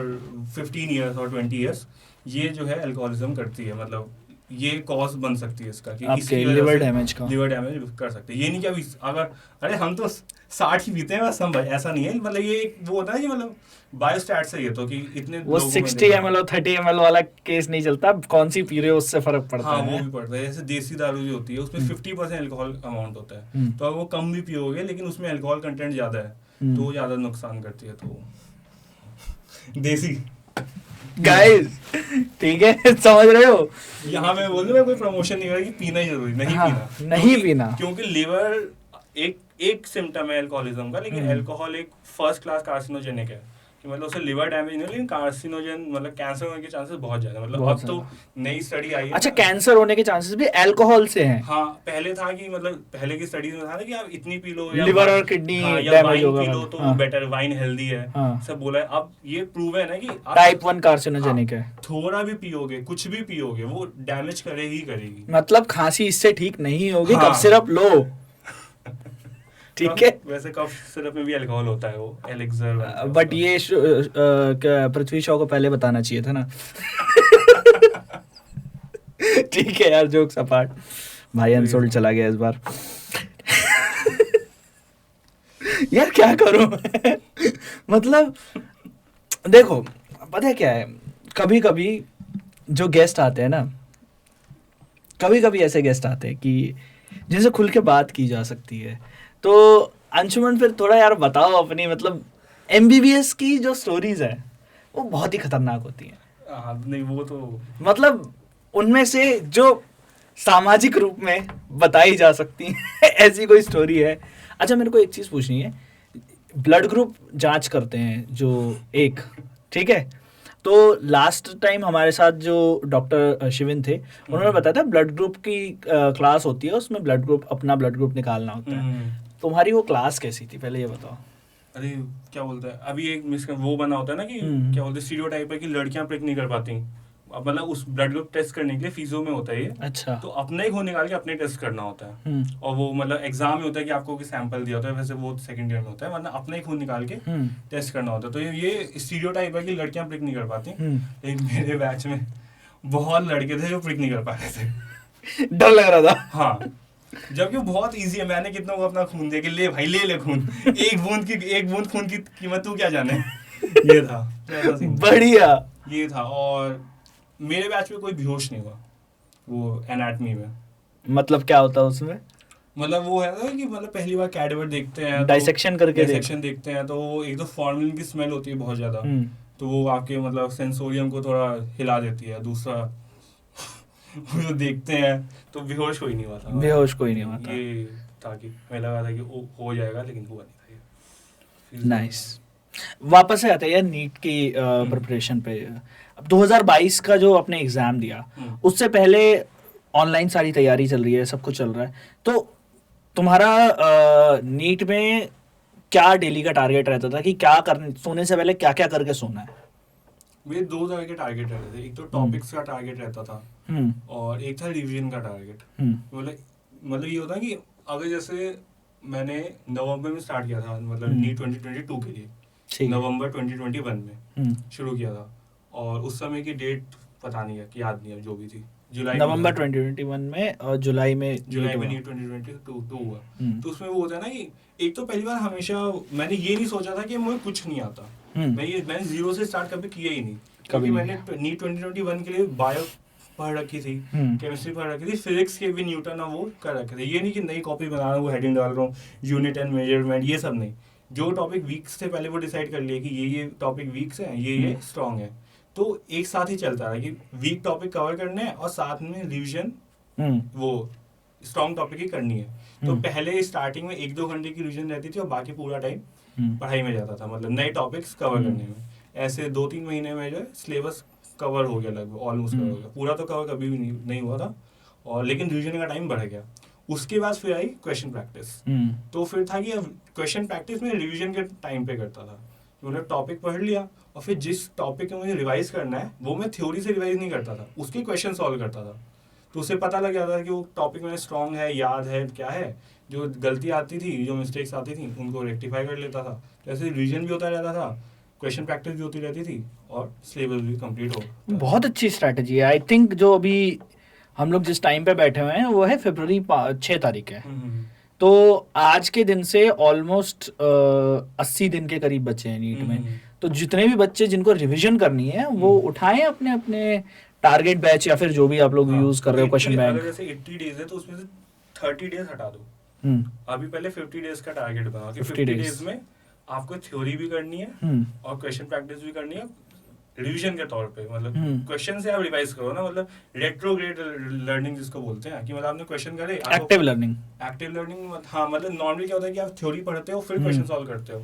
15 years और 20 ईयर्स, ये जो है अल्कोहलिज्म करती है, मतलब ये कॉज बन सकती है इसका, कि आपके लिवर डैमेज कर सकते हैं। ये नहीं कि अभी अगर अरे हम तो 60 ही पीते हैं बस हम, भाई ऐसा नहीं है। मतलब ये एक वो होता है कि मतलब बायोस्टैट से ये तो कि इतने वो 60 ml और 30 ml वाला केस नहीं चलता, कौन सी पी रहे हो उससे फर्क पड़ता है। हाँ, वो भी पड़ता है। जैसे देसी दारू जो होती है उसमें 50% अल्कोहल अमाउंट होता है, तो अगर वो कम भी पियोगे लेकिन उसमें अल्कोहल कंटेंट ज्यादा है तो वो ज्यादा नुकसान करती है। तो देसी गाइस, ठीक है, समझ रहे हो। यहाँ मैं बोल दूं, मैं कोई प्रमोशन नहीं कर रहा कि पीना ही जरूरी नहीं, पीना नहीं पीना, क्योंकि लिवर एक सिम्टम है अल्कोहलिज्म का, लेकिन अल्कोहल एक फर्स्ट क्लास कार्सिनोजेनिक है, कि मतलब उससे लिवर डैमेज नहीं, लेकिन कार्सिनोजन मतलब कैंसर होने के चांसेस बहुत ज्यादा, मतलब अब तो नई स्टडी आई है। अच्छा, कैंसर होने के चांसेस भी अल्कोहल से हैं? हाँ, पहले था कि मतलब पहले की स्टडीज में था ना कि आप इतनी पी लो, लिवर और किडनी डैमेज होगा, पी लो तो बेटर, वाइन हेल्दी है, सब बोला है। अब ये प्रूव है ना कि टाइप 1 कार्सिनोजेनिक है। थोड़ा भी पियोगे, कुछ भी पियोगे, वो डैमेज करेगी। मतलब खांसी इससे ठीक नहीं होगी, कफ सिरप लो, ठीक है। वैसे कफ सिरप में भी अल्कोहल होता है, वो एलेक्सर, बट ये पृथ्वी शॉ को पहले बताना चाहिए था ना। ठीक है यार, जोक्स अपार्ट, भाई अनसोल्ड चला गया इस बार। यार क्या करूं मैं? मतलब देखो, पता है क्या है, कभी कभी जो गेस्ट आते हैं ना, कभी कभी ऐसे गेस्ट आते हैं कि जिनसे खुल के बात की जा सकती है। तो अंशुमन, फिर थोड़ा यार बताओ अपनी, मतलब एमबीबीएस की जो स्टोरीज है वो बहुत ही खतरनाक होती हैं। नहीं, वो तो मतलब उनमें से जो सामाजिक रूप में बताई जा सकती है ऐसी कोई स्टोरी है अच्छा मेरे को एक चीज़ पूछनी है, ब्लड ग्रुप जांच करते हैं जो एक, ठीक है, तो लास्ट टाइम हमारे साथ जो डॉक्टर शिविन थे उन्होंने बताया था ब्लड ग्रुप की क्लास होती है, उसमें ब्लड ग्रुप, अपना ब्लड ग्रुप निकालना होता है। तुम्हारी वो क्लास कैसी थी पहले ये बताओ। अरे क्या बोलते हैं, अभी एक वो बना होता है ना कि क्या बोलते हैं, स्टीरियोटाइप है कि लड़कियां प्रेग नहीं कर पाती। अब मतलब उस ब्लड ग्रुप टेस्ट करने के लिए फिजियो में होता है ये। अच्छा। तो अपना ही खून निकाल के अपने टेस्ट करना होता है। और वो मतलब एग्जाम में होता है कि आपको कोई सैंपल दिया होता है, वैसे वो सेकंड ईयर में होता है, मतलब अपना ही खून निकाल के टेस्ट करना होता है। तो ये स्टीरियोटाइप है कि लड़कियां प्रेग नहीं कर पाती। लेकिन मेरे बैच में बहुत लड़के थे जो प्रेग नहीं कर पा रहे थे। डर लग रहा था। हाँ, जबकि बहुत इजी है। मैंने कितनों को अपना खून दिया कि ले भाई ले खून, एक बूंद खून की कीमत तू क्या जाने। ये था बढ़िया। ये था। और मेरे बैच में कोई बेहोश नहीं हुआ वो एनाटमी में। मतलब क्या होता है उसमें? मतलब वो है ना कि मतलब पहली बार कैडेवर देखते हैं, डाइसेक्शन करके देखते हैं, तो एक तो फॉर्मलिन की स्मेल होती है बहुत ज्यादा, तो वो आपके मतलब सेंसोरियम को थोड़ा हिला देती है। दूसरा वो देखते हैं तो बेहोश कोई नहीं हुआ था। बेहोश कोई नहीं हुआ था। ये था कि हमें लगा था कि हो जाएगा, लेकिन हुआ नहीं था ये। नाइस। वापस से आते हैं यार नीट की प्रिपरेशन पे। अब 2022 का जो आपने एग्जाम दिया, उससे पहले ऑनलाइन सारी तैयारी चल रही है, सब कुछ चल रहा है, तो तुम्हारा नीट में क्या डेली का टारगेट रहता था कि क्या करने, सोने से पहले क्या क्या करके सोना है? मेरे 2 तरह के टारगेट रहते थे। एक तो टॉपिक्स का टारगेट रहता था और एक था रिवीजन का टारगेट। मतलब ये होता है कि अगर जैसे मैंने नवंबर में स्टार्ट किया था, मतलब नीट 2022 के लिए नवंबर 2021 में शुरू किया था, और उस समय की डेट पता नहीं है कि याद नहीं है, जो भी थी जुलाई नवंबर 2021 में और जुलाई में नीट 2022 हुआ। तो उसमें वो होता है ना कि एक तो पहली बार हमेशा मैंने ये नहीं सोचा था कि मुझे कुछ नहीं आता। मैंने जीरो से स्टार्ट कभी किया ही नहीं, क्योंकि मैंने नीट 2021 के लिए बायो पढ़ रखी थी, केमिस्ट्री पढ़ रखी थी, फिजिक्स के भी न्यूटन और वो कर रखे थे। ये नहीं कि नई कॉपी बना रहा हूँ, वो हेडिंग डाल रहा हूँ, यूनिट एंड मेजरमेंट, ये सब नहीं। जो टॉपिक वीक्स थे पहले वो डिसाइड कर लिए कि ये टॉपिक वीक्स है, ये स्ट्रॉन्ग है, तो एक साथ ही चलता है कि वीक टॉपिक कवर करने हैं और साथ में रिवीजन वो स्ट्रॉन्ग टॉपिक ही करनी है। तो पहले स्टार्टिंग में 1-2 घंटे की रिवीजन रहती थी और बाकी पूरा टाइम पढ़ाई में जाता था, मतलब नए टॉपिक्स कवर करने में। ऐसे 2-3 महीने में जो है सिलेबस कवर हो गया, लगभग ऑलमोस्ट कवर हो गया। पूरा तो कवर कभी भी नहीं हुआ था, और लेकिन रिवीजन का टाइम बढ़ गया। उसके बाद फिर आई क्वेश्चन प्रैक्टिस। तो फिर था कि अब क्वेश्चन प्रैक्टिस में रिवीजन के टाइम पे करता था। मैंने टॉपिक पढ़ लिया और फिर जिस टॉपिक को मुझे रिवाइज करना है वो मैं थ्योरी से रिवाइज नहीं करता था, उसके क्वेश्चन सॉल्व करता था। तो उससे पता लग जाता था कि वो टॉपिक में स्ट्रॉन्ग है, याद है, क्या है। जो गलती आती थी, जो मिस्टेक्स आती थी, उनको रेक्टिफाई कर लेता था। जैसे रिवीजन भी होता रहता था, क्वेश्चन प्रैक्टिस भी होती रहती थी, और सिलेबस भी कंप्लीट हो। बहुत अच्छी स्ट्रैटेजी है। आई थिंक जो अभी हम लोग जिस टाइम पे बैठे हुए हैं वो है फरवरी 6 तारीख है, तो आज के दिन से ऑलमोस्ट 80 दिन के करीब बचे हैं नीट में। तो जितने भी बच्चे जिनको रिवीजन करनी है वो उठाएं अपने अपने टारगेट बैच या फिर जो भी आप लोग यूज कर रहे हो क्वेश्चन बैंक। जैसे 80 डेज है तो उसमें से 30 डेज हटा दो। अभी पहले 50 डेज का टारगेट बना कि 50 डेज में आपको थ्योरी भी करनी है और क्वेश्चन प्रैक्टिस भी करनी है रिवीजन के तौर पे। मतलब क्वेश्चन से आप रिवाइज करो ना, मतलब रेट्रोग्रेड लर्निंग जिसको बोलते हैं, कि मतलब आपने क्वेश्चन करे, एक्टिव लर्निंग। हाँ, मतलब नॉर्मली क्या होता है कि आप थ्योरी पढ़ते हो फिर क्वेश्चन सॉल्व करते हो।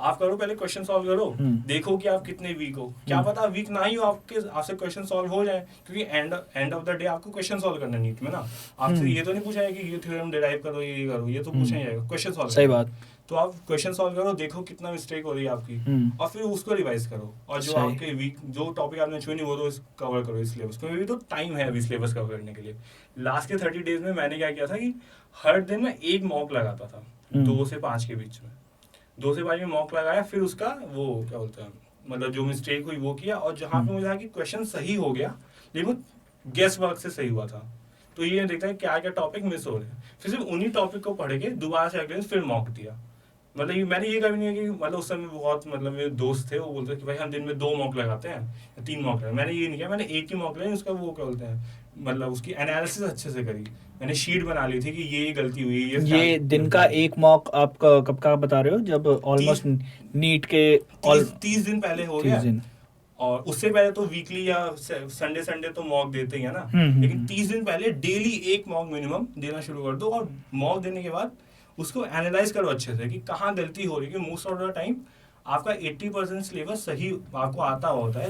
आप करो पहले क्वेश्चन सॉल्व करो, देखो कि आप कितने वीक हो। क्या पता वीक ना ही हो, आपसे क्वेश्चन सॉल्व हो जाए, क्योंकि एंड ऑफ द डे आपको क्वेश्चन सॉल्व करना नीट में ना। आपसे ये तो नहीं पूछा है कि ये थ्योरम डिराइव करो, ये करो, ये तो पूछा ही जाएगा, क्वेश्चन सॉल्व। सही बात। तो आप क्वेश्चन सॉल्व करो, देखो कितना मिस्टेक हो रही है आपकी, और फिर उसको रिवाइज करो। और जो आपके वीक जो टॉपिक आपने छुए नहीं वो तो कवर करो इस सिलेबस को। अभी तो टाइम है अभी सिलेबस कवर करने के लिए। लास्ट के 30 डेज में मैंने क्या किया था कि हर दिन मैं एक मॉक लगाता था 2 से 5 के बीच में। 2 से 5 में मॉक लगाया, फिर उसका वो क्या बोलते हैं, मतलब जो मिस्टेक हुई वो किया, और जहाँ पे मुझे लगा कि क्वेश्चन सही हो गया लेकिन गेस वर्क से सही हुआ था, तो ये देखता है क्या क्या टॉपिक मिस हो रहे हैं, फिर सिर्फ उन्हीं टॉपिक को पढ़ के दोबारा से अगले फिर मॉक दिया। मतलब मैंने ये कभी नहीं है कि मतलब उस समय बहुत मतलब मेरे दोस्त थे वो बोलते कि भाई हम दिन में 2 मॉक लगाते हैं 3 मॉक लगाते। मैंने ये नहीं किया, मैंने एक ही मॉक लगाई, उसका वो क्या बोलते हैं मतलब उसकी एनालिसिस अच्छे से करी। मैंने शीट बना ली थी कि ये गलती हुई, ये दिन का एक मॉक आप कब का बता रहे हो? जब ऑलमोस्ट नीट के 30 दिन पहले हो गया, और उससे पहले तो वीकली या संडे तो मॉक देते ही है ना। लेकिन 30 दिन पहले डेली एक मॉक मिनिमम देना शुरू कर दो, और मॉक देने के बाद उसको एनालाइज करो अच्छे से कि कहाँ गलती हो रही है। मोस्ट ऑफ द टाइम आपका 80% सिलेबस सही आपको आता होता है,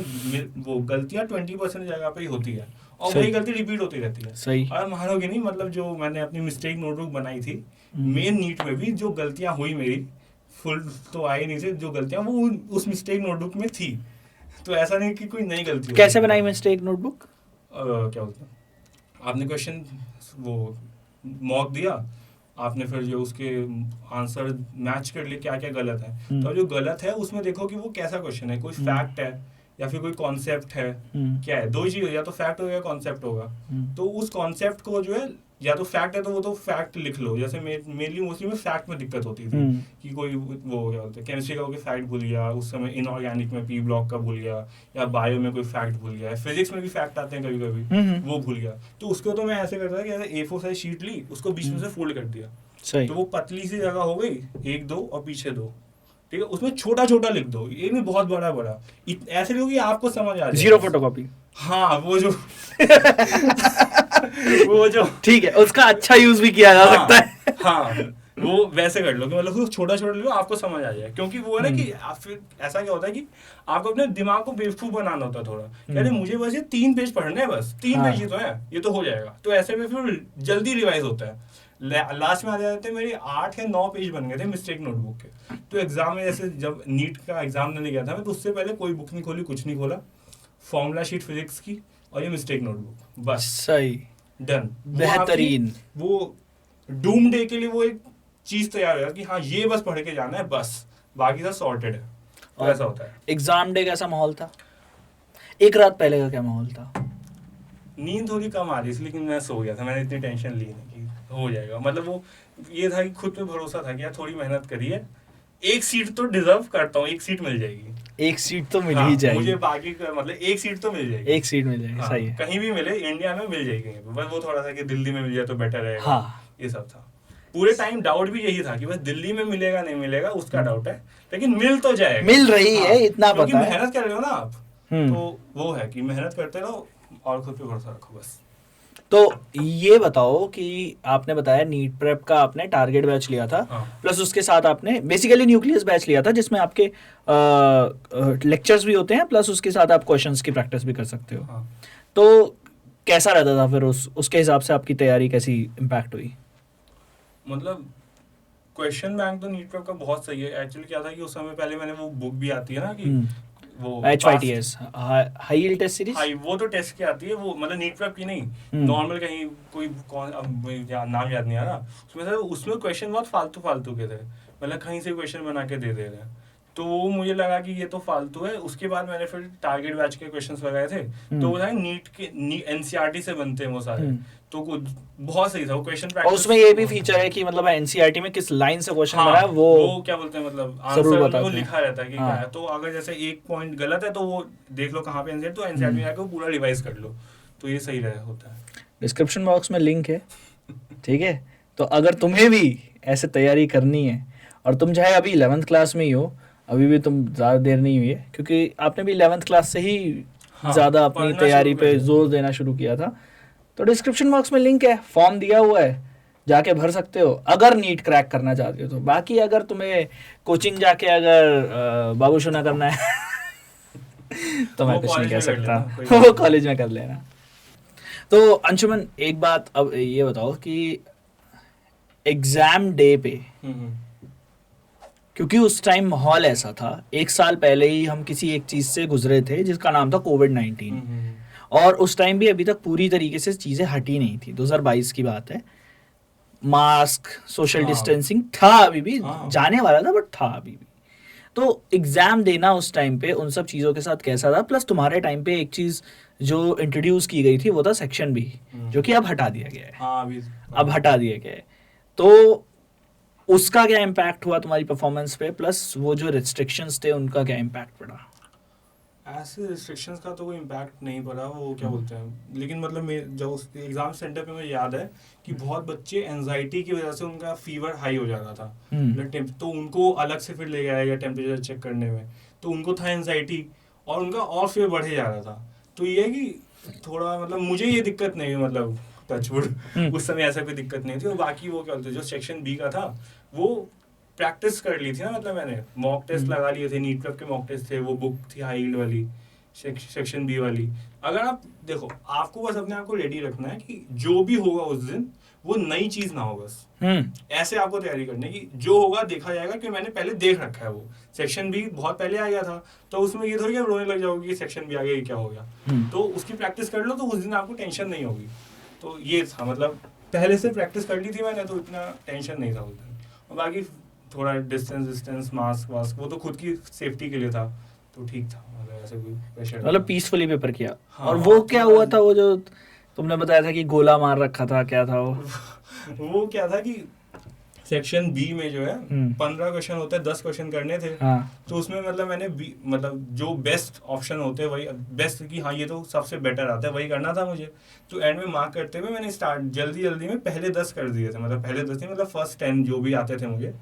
वो गलतियां 20% जगह पे ही होती है और वही गलती रिपीट होती रहती है। सही। और मानोगे नहीं, मतलब जो मैंने अपनी मिस्टेक नोटबुक बनाई थी मेन नीट में भी, जो गलतियां हुई मेरी फुल तो आई नहीं थी, जो गलतियां वो उस मिस्टेक नोटबुक में थी। तो ऐसा नहीं कि कोई नई गलती। कैसे बनाई मिस्टेक नोटबुक? क्या बोलते हैं, आपने क्वेश्चन वो मॉक दिया, आपने फिर जो उसके आंसर मैच कर लिए क्या क्या गलत है, तो जो गलत है उसमें देखो कि वो कैसा क्वेश्चन है, कोई फैक्ट है या फिर कोई कॉन्सेप्ट है, क्या है, दो ही चीज, या तो फैक्ट होगा या कॉन्सेप्ट होगा। तो उस कॉन्सेप्ट को जो है, या तो फैक्ट है तो वो तो फैक्ट लिख लो। जैसे मेनली मोस्टली में फैक्ट में दिक्कत होती थी कि कोई वो क्या बोलते हैं, केमिस्ट्री का कोई फैक्ट भूल गया, उस समय इनऑर्गेनिक में पी ब्लॉक का भूल गया, या बायो में कोई फैक्ट भूल गया, फिजिक्स में भी फैक्ट आते हैं कभी कभी, वो भूल गया। तो उसको तो मैं ऐसे करता था कि ऐसे A4 साइज शीट ली, उसको बीच में से फोल्ड कर दिया, तो वो पतली सी जगह हो गई, 1 2 और पीछे 2, ठीक है, उसमें छोटा छोटा लिख दो, ये नहीं बहुत बड़ा बड़ा, ऐसे लिखो कि आपको समझ आ जाए। Zero photocopy. हाँ वो जो वो जो ठीक है, उसका अच्छा यूज भी किया जा सकता है। हाँ वो वैसे कर लो कि मतलब छोटा छोटा लिखो, आपको समझ आ जाए। क्योंकि वो है ना कि फिर ऐसा क्या होता है कि आपको अपने दिमाग को बेवकूफ बनाना होता है थोड़ा, अरे मुझे बस ये 3 पेज पढ़ने हैं, बस 3 पेज ही तो है, ये तो हो जाएगा। तो ऐसे में फिर जल्दी रिवाइज होता है। लास्ट में आ जाते मेरे 8 या 9 पेज बन गए थे मिस्टेक नोटबुक के। तो एग्जाम में जैसे जब नीट का एग्जाम देने गया था मैं, तो उससे पहले कोई बुक नहीं खोली, कुछ नहीं खोला, फॉर्मूला शीट फिजिक्स की और ये मिस्टेक नोटबुक, बस सही, डन, बेहतरीन। वो डूम डे के लिए वो एक चीज तैयार है कि हाँ ये बस पढ़ के जाना है, बस बाकी सब सॉर्टेड है। तो ऐसा होता है। एग्जाम डे कैसा माहौल था? एक रात पहले का क्या माहौल था? नींद थोड़ी कम आ रही थी, लेकिन मैं सो गया था, मैंने इतनी टेंशन ली नहीं कि हो जाएगा। मतलब वो ये था कि खुद पे भरोसा था कि यार थोड़ी मेहनत करिए, एक सीट तो डिजर्व करता हूँ, एक सीट मिल जाएगी, एक सीट तो मिल ही जाएगी मुझे, बाकी मतलब एक सीट तो मिल जाएगी, एक सीट मिल जाएगी। हाँ, सही है, कहीं भी मिले इंडिया में मिल जाएगी। बस वो थोड़ा सा कि दिल्ली में मिल जाए तो बेटर रहेगा। हाँ, ये सब था। पूरे टाइम डाउट भी यही था कि बस दिल्ली में मिलेगा नहीं मिलेगा उसका डाउट है, लेकिन मिल तो जाएगा, मिल रही है, इतना पता है। क्योंकि मेहनत कर रहे हो ना आप, तो वो है कि मेहनत करते रहो और खुद पे भरोसा रखो बस। तो ये बताओ कि आपने बताया नीट प्रेप का आपने टारगेट बैच लिया था, प्लस उसके साथ आपने बेसिकली न्यूक्लियस बैच लिया था, जिसमें आपके लेक्चर्स भी होते हैं, प्लस उसके साथ आप क्वेश्चंस की प्रैक्टिस भी कर सकते हो। तो कैसा रहता था फिर उसके हिसाब से आपकी तैयारी कैसी इम्पैक्ट हुई? मतलब क्वेश्चन बैंक तो नीट प्रेप का बहुत सही है। एक्चुअली क्या था कि उस समय पहले मैंने वो बुक भी आती है ना कि वो HYTS high yield test series, high, वो तो टेस्ट की आती है, वो मतलब नीट प्रेप की नहीं, नॉर्मल कहीं कोई कौन, अब नाम याद नहीं आ रहा, उसमें क्वेश्चन बहुत फालतू फालतू के थे, मतलब कहीं से क्वेश्चन बना के दे दे रहे हैं। तो वो मुझे लगा कि ये तो फालतू है। उसके बाद मैंने फिर टारगेट बैच के क्वेश्चंस लगाए थे, तो वो था नीट के एनसीईआरटी से बनते हैं वो सारे, तो बहुत सही था वो क्वेश्चन प्रैक्टिस। और उसमें ये भी फीचर है कि मतलब एनसीईआरटी में किस लाइन से क्वेश्चन बना है वो क्या बोलते हैं, मतलब आंसर में वो लिखा रहता है कि क्या है। तो अगर जैसे एक पॉइंट गलत है तो वो देख लो कहाँ पे एनसीईआरटी, तो एनसीईआरटी में जाकर पूरा रिवाइज कर लो, तो ये सही रहा होता है। डिस्क्रिप्शन बॉक्स में लिंक है, ठीक है। तो अगर तुम्हें भी ऐसे तैयारी करनी है, और तुम चाहे अभी 11th क्लास में ही हो, अभी भी तुम ज़्यादा देर नहीं हुई है, क्योंकि आपने भी 11th क्लास से ही ज़्यादा अपनी तैयारी पे जोर देना शुरू किया था, तो डिस्क्रिप्शन बॉक्स में लिंक है, फॉर्म दिया हुआ है, जाके भर सकते हो अगर नीट क्रैक करना चाहते हो तो। बाकी अगर तुम्हें कोचिंग जाके अगर बाबूशुना करना है तो मैं कुछ नहीं कह सकता, वो कॉलेज में कर लेना। तो अंशुमन एक बात अब ये बताओ कि एग्जाम डे पे, क्योंकि उस टाइम माहौल ऐसा था, 1 साल पहले ही हम किसी एक चीज से गुजरे थे जिसका नाम था कोविड-19, और उस टाइम भी अभी तक पूरी तरीके से चीजें हटी नहीं थी। 2022 की बात है, मास्क, सोशल डिस्टेंसिंग था, अभी भी जाने वाला था, बट था अभी भी। तो एग्जाम देना उस टाइम पे उन सब चीज़ों के साथ कैसा था? प्लस तुम्हारे टाइम पे एक चीज़ जो इंट्रोड्यूस की गई थी वो था सेक्शन बी, जो कि अब हटा दिया गया है। अब हटा दिया गया है, तो उसका क्या इम्पैक्ट हुआ तुम्हारी परफॉर्मेंस पे, प्लस वो जो रिस्ट्रिक्शंस थे उनका क्या इम्पैक्ट पड़ा? ऐसे रिस्ट्रिक्शंस का तो कोई इम्पैक्ट नहीं पड़ा, वो क्या बोलते हैं, लेकिन मतलब जब एग्जाम सेंटर पे मुझे याद है कि बहुत बच्चे एंजाइटी की वजह से उनका फीवर हाई हो जा रहा था, तो उनको अलग से फिर ले गया गया टेम्परेचर चेक करने में, तो उनको था एंजाइटी और उनका और फीवर बढ़े जा रहा था। तो ये है कि थोड़ा मतलब मुझे ये दिक्कत नहीं हुई, मतलब टचवुड उस समय ऐसा कोई दिक्कत नहीं थी। और बाकी वो क्या बोलते जो सेक्शन बी का था वो प्रैक्टिस कर ली थी ना, मतलब मैंने मॉक टेस्ट लगा लिए थे, नीट क्लब के मॉक टेस्ट थे, वो बुक थी हाई यील्ड वाली सेक्शन बी वाली। अगर आप देखो, आपको बस अपने आप को रेडी रखना है कि जो भी होगा उस दिन वो नई चीज ना हो, बस ऐसे आपको तैयारी करनी है कि जो होगा देखा जाएगा, कि मैंने पहले देख रखा है। वो सेक्शन बी बहुत पहले आ गया था, तो उसमें ये थोड़ी आप रोने लग जाओगे कि सेक्शन बी आ गया, ये क्या हो गया। तो उसकी प्रैक्टिस कर लो तो उस दिन आपको टेंशन नहीं होगी। तो ये था, मतलब पहले से प्रैक्टिस कर ली थी मैंने, तो इतना टेंशन नहीं था उस दिन। और बाकी थोड़ा डिस्टेंस मास्क वास्क वो तो खुद की सेफ्टी के लिए था, तो ठीक था, मतलब ऐसे कोई प्रेशर, मतलब पीसफुली पेपर किया। हाँ, और वो क्या हुआ था, वो जो तुमने बताया था कि गोला मार रखा था, क्या था वो क्या था कि सेक्शन बी में जो है 15 क्वेश्चन होते हैं, 10 क्वेश्चन करने थे। तो उसमें मतलब मैंने मतलब जो बेस्ट ऑप्शन होते हैं वही बेस्ट, कि हाँ ये तो सबसे बेटर आता है, वही करना था मुझे। तो एंड में मार्क करते हुए मैंने स्टार्ट जल्दी में पहले 10 कर दिए थे, मतलब पहले 10 नहीं, मतलब फर्स्ट 10 जो भी आते थे मुझे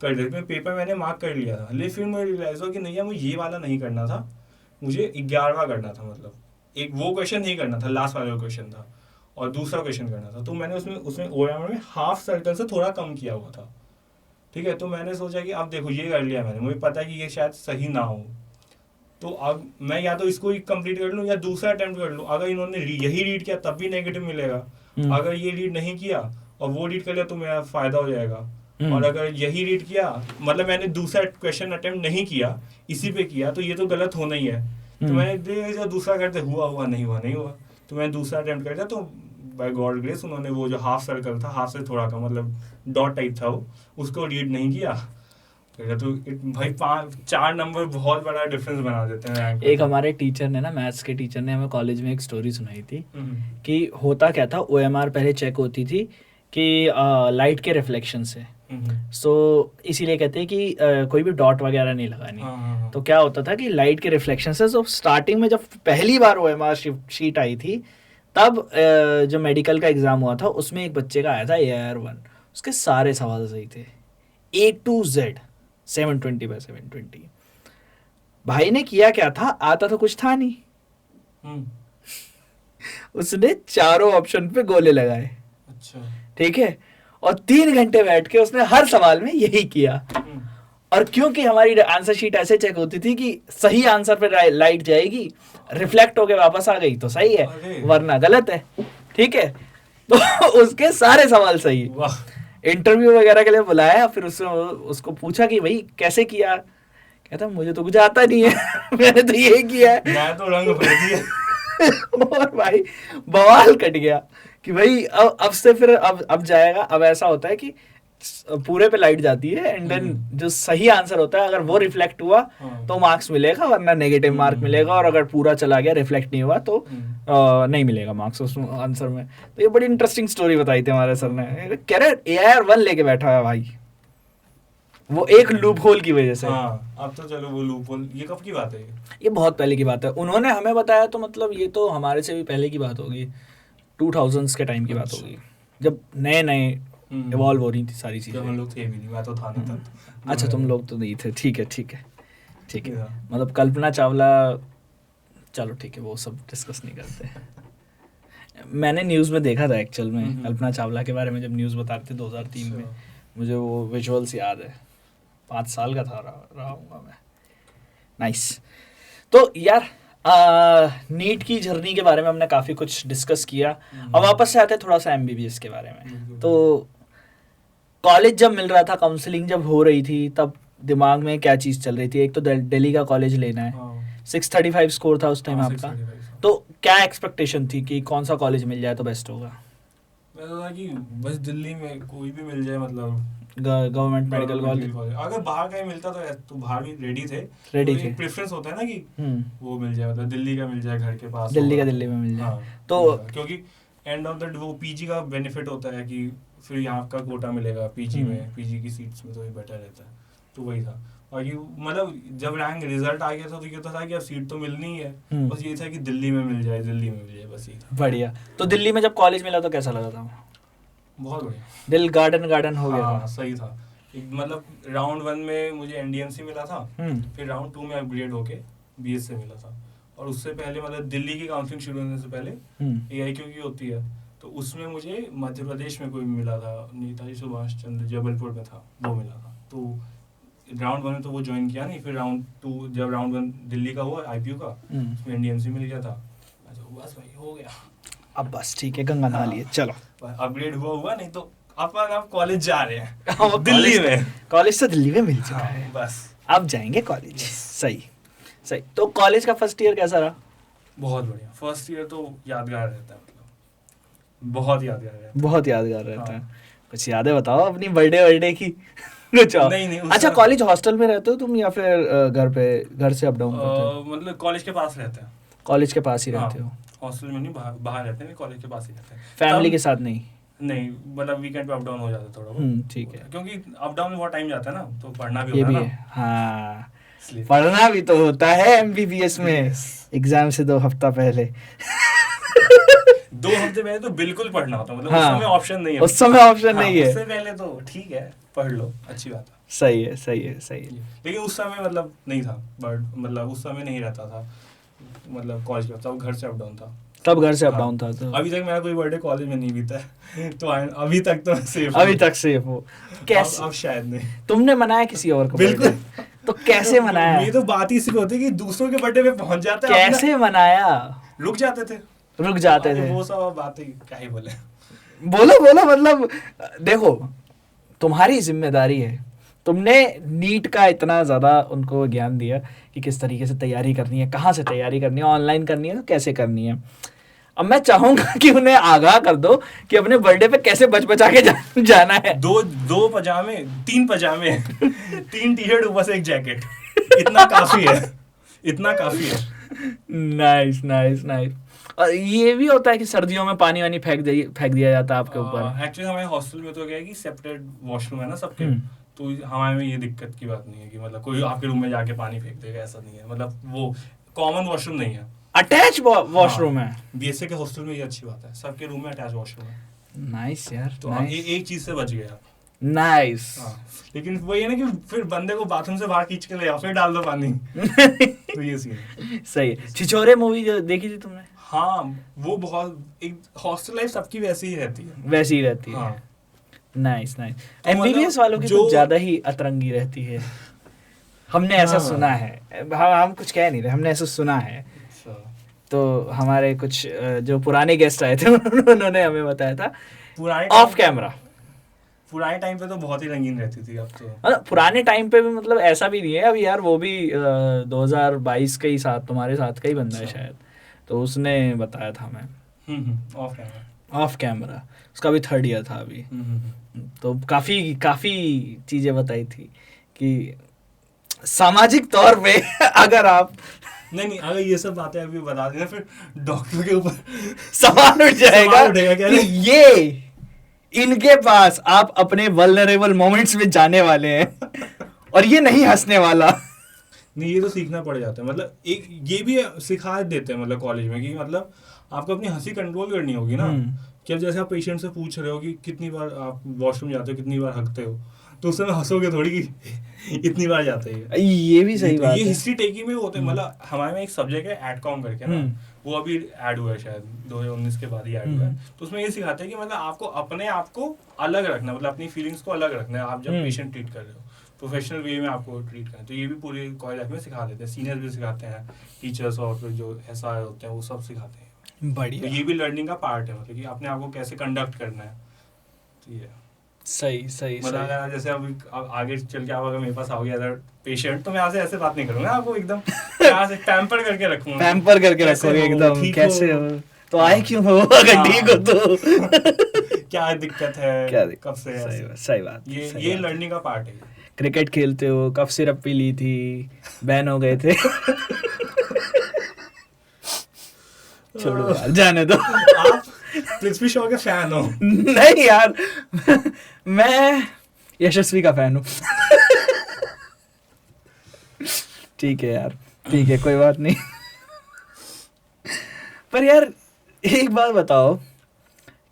कर दिए थे। पेपर मैंने मार्क कर लिया था, लेकिन फिर मुझे रियलाइज हुआ कि नहीं यार मुझे ये वाला नहीं करना था, मुझे 11वां करना था। मतलब एक वो क्वेश्चन नहीं करना था, लास्ट वाला क्वेश्चन था, और दूसरा क्वेश्चन करना था। तो मैंने उसमें ओएमआर में हाफ सर्कल से थोड़ा कम किया हुआ था, ठीक है। तो मैंने सोचा कि अब देखो ये कर लिया मैंने, मुझे पता है कि ये शायद सही ना हो, तो अब मैं या तो इसको ही कंप्लीट कर लूँ या दूसरा अटेम्प्ट कर लूँ। अगर इन्होंने यही रीड किया तब भी नेगेटिव मिलेगा, अगर ये रीड नहीं किया और वो रीड कर लिया तो मेरा फायदा हो जाएगा। और अगर यही रीड किया, मतलब मैंने दूसरा क्वेश्चन अटेम्प्ट नहीं किया, इसी पे किया, तो ये तो गलत होना ही है। तो मैंने देखा दूसरा करते हुआ नहीं हुआ, तो मैंने दूसरा अटेम्प्ट कर दिया। तो बाय गॉड ग्रेस उन्होंने वो जो हाफ सर्कल था, हाफ से थोड़ा कम, मतलब डॉट टाइप था वो, उसको रीड नहीं किया। तो भाई 4 नंबर बहुत बड़ा डिफरेंस बना देते हैं। एक हमारे टीचर ने ना, मैथ्स के टीचर ने हमें कॉलेज में एक स्टोरी सुनाई थी कि होता क्या था, ओएमआर पहले चेक होती थी कि लाइट के रिफ्लेक्शन से। सो इसीलिए कहते हैं कि कोई भी डॉट वगैरह नहीं लगानी। तो क्या होता था कि लाइट के रिफ्लेक्शन से, तो स्टार्टिंग में जब पहली बार ओएमआर शीट आई थी, तब जो मेडिकल का एग्जाम हुआ था उसमें एक बच्चे का आया था AR1, उसके सारे सवाल सही थे A to Z 720/720। भाई ने किया क्या था, आता तो कुछ था नहीं, उसने चारों ऑप्शन पे गोले लगाए। अच्छा, ठीक है, और 3 घंटे बैठ के उसने हर सवाल में यही किया। और क्योंकि हमारी आंसर शीट ऐसे चेक होती थी कि सही आंसर पे लाइट जाएगी, रिफ्लेक्ट होके वापस आ गई तो सही है, वरना गलत है। ठीक है, तो उसके सारे सवाल सही। इंटरव्यू वगैरह के लिए बुलाया, फिर उसको पूछा कि भाई कैसे किया, कहता मुझे तो कुछ आता नहीं है मैंने तो ये किया है, मैं तो रंग भर दिया और भाई बवाल कट गया कि भाई अब से फिर अब जाएगा। अब ऐसा होता है कि पूरे पे लाइट जाती है, एंड देन जो सही आंसर होता है अगर वो रिफ्लेक्ट हुआ तो मार्क्स मिलेगा, वरना नेगेटिव मार्क मिलेगा। और अगर पूरा चला गया, रिफ्लेक्ट नहीं हुआ, तो नहीं मिलेगा मार्क्स उस आंसर में। तो ये बड़ी इंटरेस्टिंग स्टोरी बताई थी हमारे सर ने। कह रहे AR1 लेके बैठा है भाई, वो एक लूप होल की वजह से। अब तो चलो वो लूप होल, ये कब की बात है? ये बहुत पहले की बात है, उन्होंने हमें बताया, तो मतलब ये तो हमारे से भी पहले की बात होगी, 2000s के टाइम की बात होगी, जब नए इवॉल्व हो रही थी सारी चीजें। हम लोग थे भी नहीं, मैं तो था नहीं तब। अच्छा, तुम लोग तो नहीं थे, ठीक है। मतलब कल्पना चावला, चलो ठीक है, वो सब डिस्कस नहीं करते। मैंने न्यूज़ में देखा था एक्चुअल में कल्पना चावला के बारे में, जब न्यूज़ बता रहे थे 2003 में, मुझे वो विजुअल्स याद है। 5 साल का था रहा हूँगा मैं। नाइस। तो यार नीट की जर्नी के बारे में हमने काफ़ी कुछ डिस्कस किया। अब वापस से आते हैं थोड़ा सा MBBS के बारे में। तो कॉलेज जब मिल रहा था, काउंसलिंग जब हो रही थी, तब दिमाग में क्या चीज़ चल रही थी? एक तो दिल्ली का कॉलेज लेना है, 635 स्कोर था उस टाइम आपका, तो क्या एक्सपेक्टेशन थी कि कौन सा कॉलेज मिल जाए तो बेस्ट होगा? मैं तो था कि बस दिल्ली में कोई भी मिल जाए, मतलब गवर्नमेंट मेडिकल कॉलेज। अगर बाहर कहीं मिलता तो बाहर भी रेडी थे। प्रेफरेंस होता है ना कि वो मिल जाए, मतलब दिल्ली का मिल जाए, घर के पास दिल्ली में मिल जाए। तो क्योंकि एंड ऑफ द वो पीजी का बेनिफिट होता है कि फिर यहाँ का कोटा मिलेगा पीजी में, पीजी की सीट्स में, तो ये बेटर रहता है। तो वही था। बाकी मतलब जब रैंक रिजल्ट आ गया था तो ये था कि अब सीट तो मिलनी ही है, बस ये था कि दिल्ली में मिल जाए, बस ये था। बढ़िया। तो दिल्ली में जब कॉलेज मिला तो कैसा लगा था? बहुत बढ़िया, दिल गार्डन हो गया था। सही था। मतलब राउंड 1 में मुझे एनडीएमसी मिला था, फिर राउंड 2 में अपग्रेड होके बीएस से मिला था। और उससे पहले मतलब दिल्ली की काउंसलिंग शुरू होने से पहले एआईक्यू की होती है, तो उसमें मुझे मध्य प्रदेश में कोई मिला था, नेताजी सुभाष चंद्र, जबलपुर में था, वो मिला था। तो राउंड 1 में तो वो ज्वाइन किया नहीं, फिर राउंड 2 जब राउंड 1 दिल्ली का हुआ IPU का, उसमें NDMC मिल गया था। बस भाई हो गया, अब बस ठीक है, गंगा नहा लिए, चलो अपग्रेड हुआ नहीं तो अपन अब कॉलेज जा रहे हैं दिल्ली में। कॉलेज तो दिल्ली में मिल चुका है, बस अब जाएंगे कॉलेज। सही सही। तो कॉलेज का फर्स्ट ईयर कैसा रहा? बहुत बढ़िया। फर्स्ट ईयर तो यादगार रहता है, मतलब बहुत यादगार रहता है। बहुत यादगार रहता है। कुछ यादें बताओ अपनी बर्थडे की। कुछ नहीं अच्छा, कॉलेज हॉस्टल में रहते हो तुम या फिर घर से अप डाउन करते हो? मतलब कॉलेज के पास रहते हैं। कॉलेज के पास ही रहते हो? हॉस्टल में नहीं, बाहर रहते हैं, कॉलेज के पास ही रहते हैं। फैमिली के साथ नहीं? नहीं, मतलब वीकेंड पे अप डाउन हो जाता है थोड़ा। ठीक है, क्योंकि अप डाउन में बहुत टाइम जाता है ना, तो पढ़ना भी ये होता भी है है। हाँ, इसलिए पढ़ना भी तो होता है MBBS में। एग्जाम से 2 हफ्ता पहले 2 हफ्ते पहले तो बिल्कुल पढ़ना होता है, मतलब हाँ, उस समय ऑप्शन नहीं है। उस समय ऑप्शन नहीं है। उससे पहले तो ठीक है, पढ़ लो, अच्छी बात है। सही है, सही है, सही है। लेकिन उस समय मतलब नहीं था, बट मतलब उस समय नहीं रहता था, मतलब कॉलेज में तब घर से अप डाउन था। तब घर से अप डाउन था तो अभी तक मेरा कोई बर्थडे कॉलेज में नहीं बीता है तो अभी तक तो सेफ अभी तक सेफ हो। कैसे? अब शायद नहीं। तुमने मनाया किसी और को? बिल्कुल। तो कैसे मनाया? ये तो बात ही सिर्फ होती है कि दूसरों के बर्थडे पे पहुंच जाते हैं। कैसे मनाया? रुक जाते थे। वो सब बातें क्या ही बोले। बोलो मतलब देखो, तुम्हारी जिम्मेदारी है, तुमने नीट का इतना ज़्यादा उनको ज्ञान दिया कि किस तरीके से तैयारी करनी है, कहाँ से तैयारी करनी है, ऑनलाइन करनी है तो कैसे करनी है। अब मैं चाहूंगा कि उन्हें आगाह कर दो कि अपने बर्थडे पे कैसे बचा के जाना है। 2 पजामे, 3 पजामे 3 टी-शर्ट, ऊपर से एक जैकेट, इतना काफी है, इतना काफी है। Nice nice nice. और ये भी होता है कि सर्दियों में पानी वानी फेंक दिया जाता है आपके ऊपर? एक्चुअली हमारे हॉस्टल में तो क्या है कि सेपरेट वॉशरूम है ना सबके, तो हमारे में ये दिक्कत की बात नहीं है कि मतलब कोई आपके रूम में जाके पानी फेंक देगा, ऐसा नहीं है। मतलब वो कॉमन वॉशरूम नहीं है, अटैच वॉशरूम है। BSA के हॉस्टल में ये अच्छी बात है, सबके रूम में अटैच वॉशरूम है। नाइस यार, तो एक चीज से बच गया। नाइस। लेकिन वो ये ना कि फिर बंदे को बाथरूम से बाहर खींच के ले आओ, फिर डाल दो पानी। तो ये सीन है। सही है। छिछोरे मूवी जो देखी थी तुमने? हाँ, वो बहुत, एक हॉस्टल लाइफ सबकी वैसी ही रहती है। वैसी ही रहती है। हाँ। Nice nice. तो MBBS वालों की कुछ ज्यादा ही अतरंगी रहती है, हमने ऐसा सुना है। हम कुछ कह नहीं रहे, हमने ऐसा सुना है। तो हमारे कुछ जो पुराने गेस्ट आए थे उन्होंने हमें बताया था ऑफ कैमरा। पुराने टाइम पे तो बहुत ही रंगीन रहती थी। अब तो पुराने टाइम पे भी मतलब ऐसा भी नहीं है अभी यार, वो भी 2022 के ही साथ तुम्हारे साथ का ही बंदा है शायद, तो उसने बताया था हमें ऑफ कैमरा। उसका भी 3rd ईयर था अभी। तो काफी चीजें बताई थी कि सामाजिक तौर पे अगर आप नहीं, अगर ये सब बातें अभी बता देना फिर डॉक्टर के ऊपर सवाल उठ जाएगा कि ये इनके पास आप अपने वल्नरेबल मोमेंट्स में जाने वाले हैं और ये नहीं हंसने वाला। नहीं, ये तो सीखना पड़ जाता है। मतलब एक ये भी सिखा देते हैं मतलब कॉलेज में कि मतलब आपको अपनी हंसी कंट्रोल करनी होगी ना। कि अब जैसे आप पेशेंट से पूछ रहे हो कि कितनी बार आप वॉशरूम जाते हो, कितनी बार हंसते हो, तो उस समय हंसोगे थोड़ी कि इतनी बार जाते हैं। ये भी सही बात है। ये हिस्ट्री टेकिंग में होते हैं। मतलब हमारे में एक सब्जेक्ट है एडकॉम करके ना, वो अभी ऐड हुआ है शायद 2019 के बाद ही ऐड हुआ है। तो उसमें ये सिखाते हैं कि मतलब आपको अपने आप को अलग रखना, मतलब अपनी फीलिंग्स को अलग रखना है आप जब पेशेंट ट्रीट कर रहे हो, प्रोफेशनल वे में आपको ट्रीट करना है। तो ये भी पूरे कॉलेज में सिखा देते हैं, सीनियर्स भी सिखाते हैं, टीचर्स और फिर जो SR होते हैं वो सब सिखाते हैं। बढ़िया। तो ये भी लर्निंग का पार्ट है, मतलब कि अपने आप को कैसे कंडक्ट करना है। तो ये सही मतलब जैसे अभी आगे चल के आप अगर मेरे पास आओगे एज अ पेशेंट, तो मैं यहाँ से ऐसे बात नहीं करूंगा, आपको एकदम यहाँ से पैम्पर करके रखूंगा। पैम्पर करके रखोगे एकदम, कैसे हो, तो आए क्यों हो, अगर ठीक हो तो क्या दिक्कत है, कब से। सही बात। ये लर्निंग का पार्ट है। क्रिकेट खेलते हो, कफ सिरप पी ली थी, बैन हो गए थे। छोड़ो यार, जाने दो। आप पृथ्वी शॉ के फैन हो? नहीं यार, मैं यशस्वी का फैन हूँ। ठीक है यार, ठीक है, कोई बात नहीं। पर यार एक बात बताओ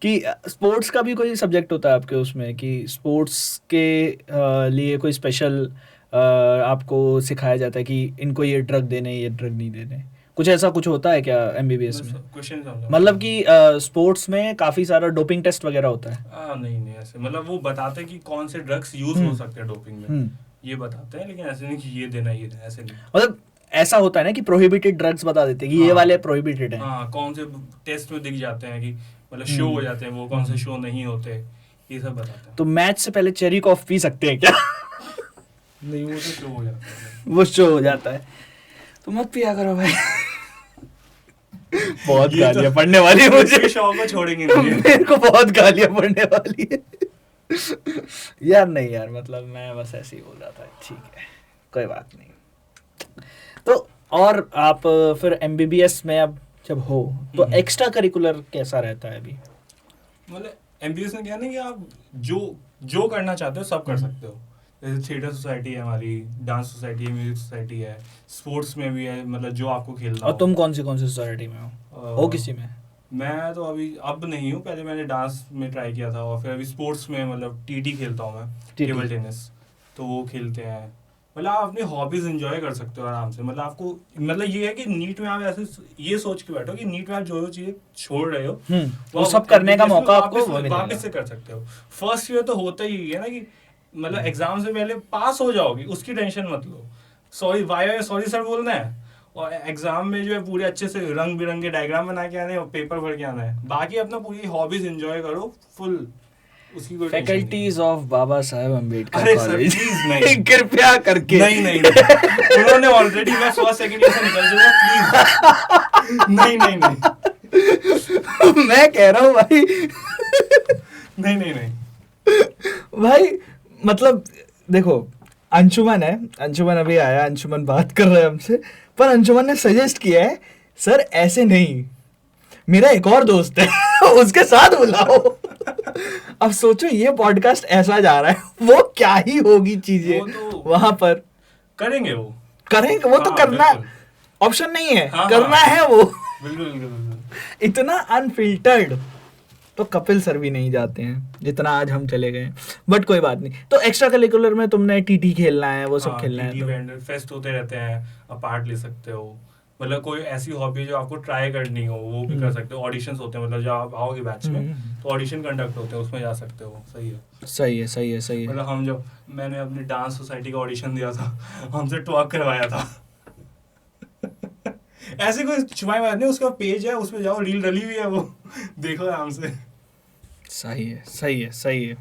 कि स्पोर्ट्स का भी कोई सब्जेक्ट होता है आपके उसमें, कि स्पोर्ट्स के लिए कोई स्पेशल आपको सिखाया जाता है कि इनको ये ड्रग देने, ये ड्रग नहीं देने? कुछ ऐसा कुछ होता है क्या एमबीबीएस में? क्वेश्चन मतलब कि स्पोर्ट्स में काफी सारा डोपिंग टेस्ट वगैरह होता है? नहीं ऐसे, मतलब वो बताते हैं कि कौन से ड्रग्स यूज हो सकते हैं डोपिंग में, ये बताते हैं, लेकिन ऐसे नहीं कि ये देना ऐसे नहीं। मतलब ऐसा होता है ना कि प्रोहिबिटेड ड्रग्स बता देते हैं कि ये वाले प्रोहिबिटेड है। हाँ, कौन से टेस्ट में दिख जाते हैं कि मतलब शो हो जाते हैं, वो कौन से शो नहीं होते, ये सब बताते हैं। तो मैच से पहले चेरी कॉफ पी सकते हैं क्या? नहीं, वो तो शो हो जाता है। वो शो हो जाता है, तो मत पिया करो भाई। बहुत गालियां पड़ने वाली है मुझे, शौक को छोड़ेंगे नहीं। मेरे को बहुत गालियां पड़ने वाली है। यार नहीं यार, मतलब मैं बस ऐसे ही बोल रहा था, ठीक है कोई बात नहीं। तो और आप फिर एमबीबीएस में अब जब हो तो एक्स्ट्रा करिकुलर कैसा रहता है अभी? मतलब एमबीबीएस में क्या है ना कि आप जो करना चाहते हो सब कर सकते हो। जैसे थिएटर सोसाइटी है हमारी, डांस सोसाइटी है, म्यूजिक सोसाइटी है, स्पोर्ट्स में भी है, मतलब जो आपको खेलना और तुम कौन सी सोसाइटी में हो किसी में? मैं तो अभी अब नहीं हूँ, पहले मैंने डांस में ट्राई किया था, और फिर अभी स्पोर्ट्स में मतलब टीटी खेलता हूँ मैं, टेबल टेनिस, तो वो खेलते हैं। मतलब आप अपनी हॉबीज एंजॉय कर सकते हो आराम से। मतलब आपको मतलब ये है कि नीट में आप ऐसे ये सोच के बैठो कि नीट में आप जो चीजें छोड़ रहे हो वो सब करने का मौका आपको वापस से कर सकते हो। फर्स्ट ईयर तो होता ही है ना कि मतलब एग्जाम से पहले पास हो जाओगे, उसकी टेंशन मत लो। सॉरी सर बोलना है, और एग्जाम में जो है पूरे अच्छे से रंग बिरंगे डायग्राम बना के आने और पेपर भर के आना है। बाकी अपना पूरी हॉबीज एंजॉय करो फुल, उसकी कोई फैकल्टीज ऑफ बाबा साहेब अम्बेडकर अरे कॉलेज, प्लीज नहीं, कृपया करके नहीं उन्होंने ऑलरेडी, मैं फर्स्ट सेकंड ईयर से निकल चुका, प्लीज नहीं मैं कह रहा हूँ भाई, नहीं भाई मतलब देखो, अंशुमन है, अंशुमन अभी आया, अंशुमन बात कर रहा है हमसे, पर अंशुमन ने सजेस्ट किया है सर ऐसे नहीं, मेरा एक और दोस्त है उसके साथ बुलाओ। अब सोचो ये पॉडकास्ट ऐसा जा रहा है, वो क्या ही होगी चीजें तो वहां पर। करेंगे वो तो करना ऑप्शन नहीं है, करना है वो बिल्कुल। इतना अनफिल्टर्ड तो कपिल सर भी नहीं जाते हैं जितना आज हम चले गए, बट कोई बात नहीं। तो एक्स्ट्रा करिकुलर में तुमने टीटी खेलना है, वो सब खेलना है, तो फेस्ट होते रहते हैं, आप पार्ट ले सकते हो। मतलब कोई ऐसी हॉबी जो आपको ट्राई करनी हो वो भी कर सकते हो। ऑडिशंस होते हैं, मतलब जब आप आओगे बैच में तो ऑडिशन कंडक्ट होते हैं, उसमें जा सकते हो। सही है। मतलब मैंने अपनी डांस सोसाइटी का ऑडिशन दिया था, हमसे ट्वर्क करवाया था। ऐसे कोई छुपाई बात नहीं, उसका पेज है, उसमें जाओ, रील डली हुई है, वो देखो आराम से। सही है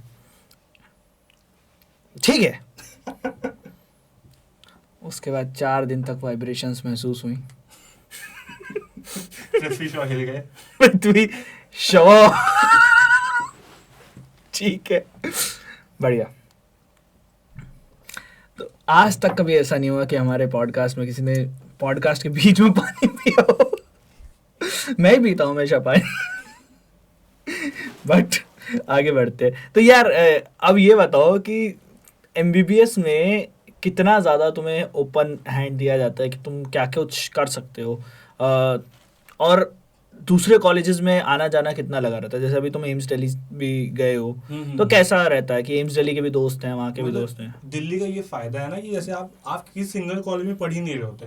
ठीक है। उसके बाद 4 दिन तक वाइब्रेशंस महसूस हुई। हिल गए पृथ्वी शो। ठीक है, बढ़िया। तो आज तक कभी ऐसा नहीं हुआ कि हमारे पॉडकास्ट में किसी ने पॉडकास्ट के बीच में पानी पिया हो। मैं ही पीता हूँ हमेशा पानी। बट आगे बढ़ते। तो यार अब ये बताओ कि एमबीबीएस में कितना ज़्यादा तुम्हें ओपन हैंड दिया जाता है कि तुम क्या कुछ कर सकते हो, और दूसरे कॉलेजेस में आना जाना कितना लगा रहता है? जैसे अभी तुम एम्स दिल्ली भी गए हो, तो कैसा रहता है कि एम्स दिल्ली के भी दोस्त हैं, वहाँ के भी दोस्त हैं? दिल्ली का ये फायदा है ना कि जैसे आप किसी सिंगल कॉलेज में पढ़ ही नहीं रहे होते,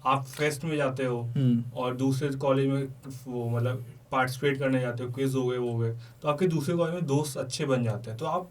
आप फेस्ट में जाते हो और दूसरे कॉलेज में वो मतलब पार्टिसिपेट करने जाते हो, क्विज हो गए वो हो गए, तो आपके दूसरे कॉलेज में दोस्त अच्छे बन जाते हैं। तो आप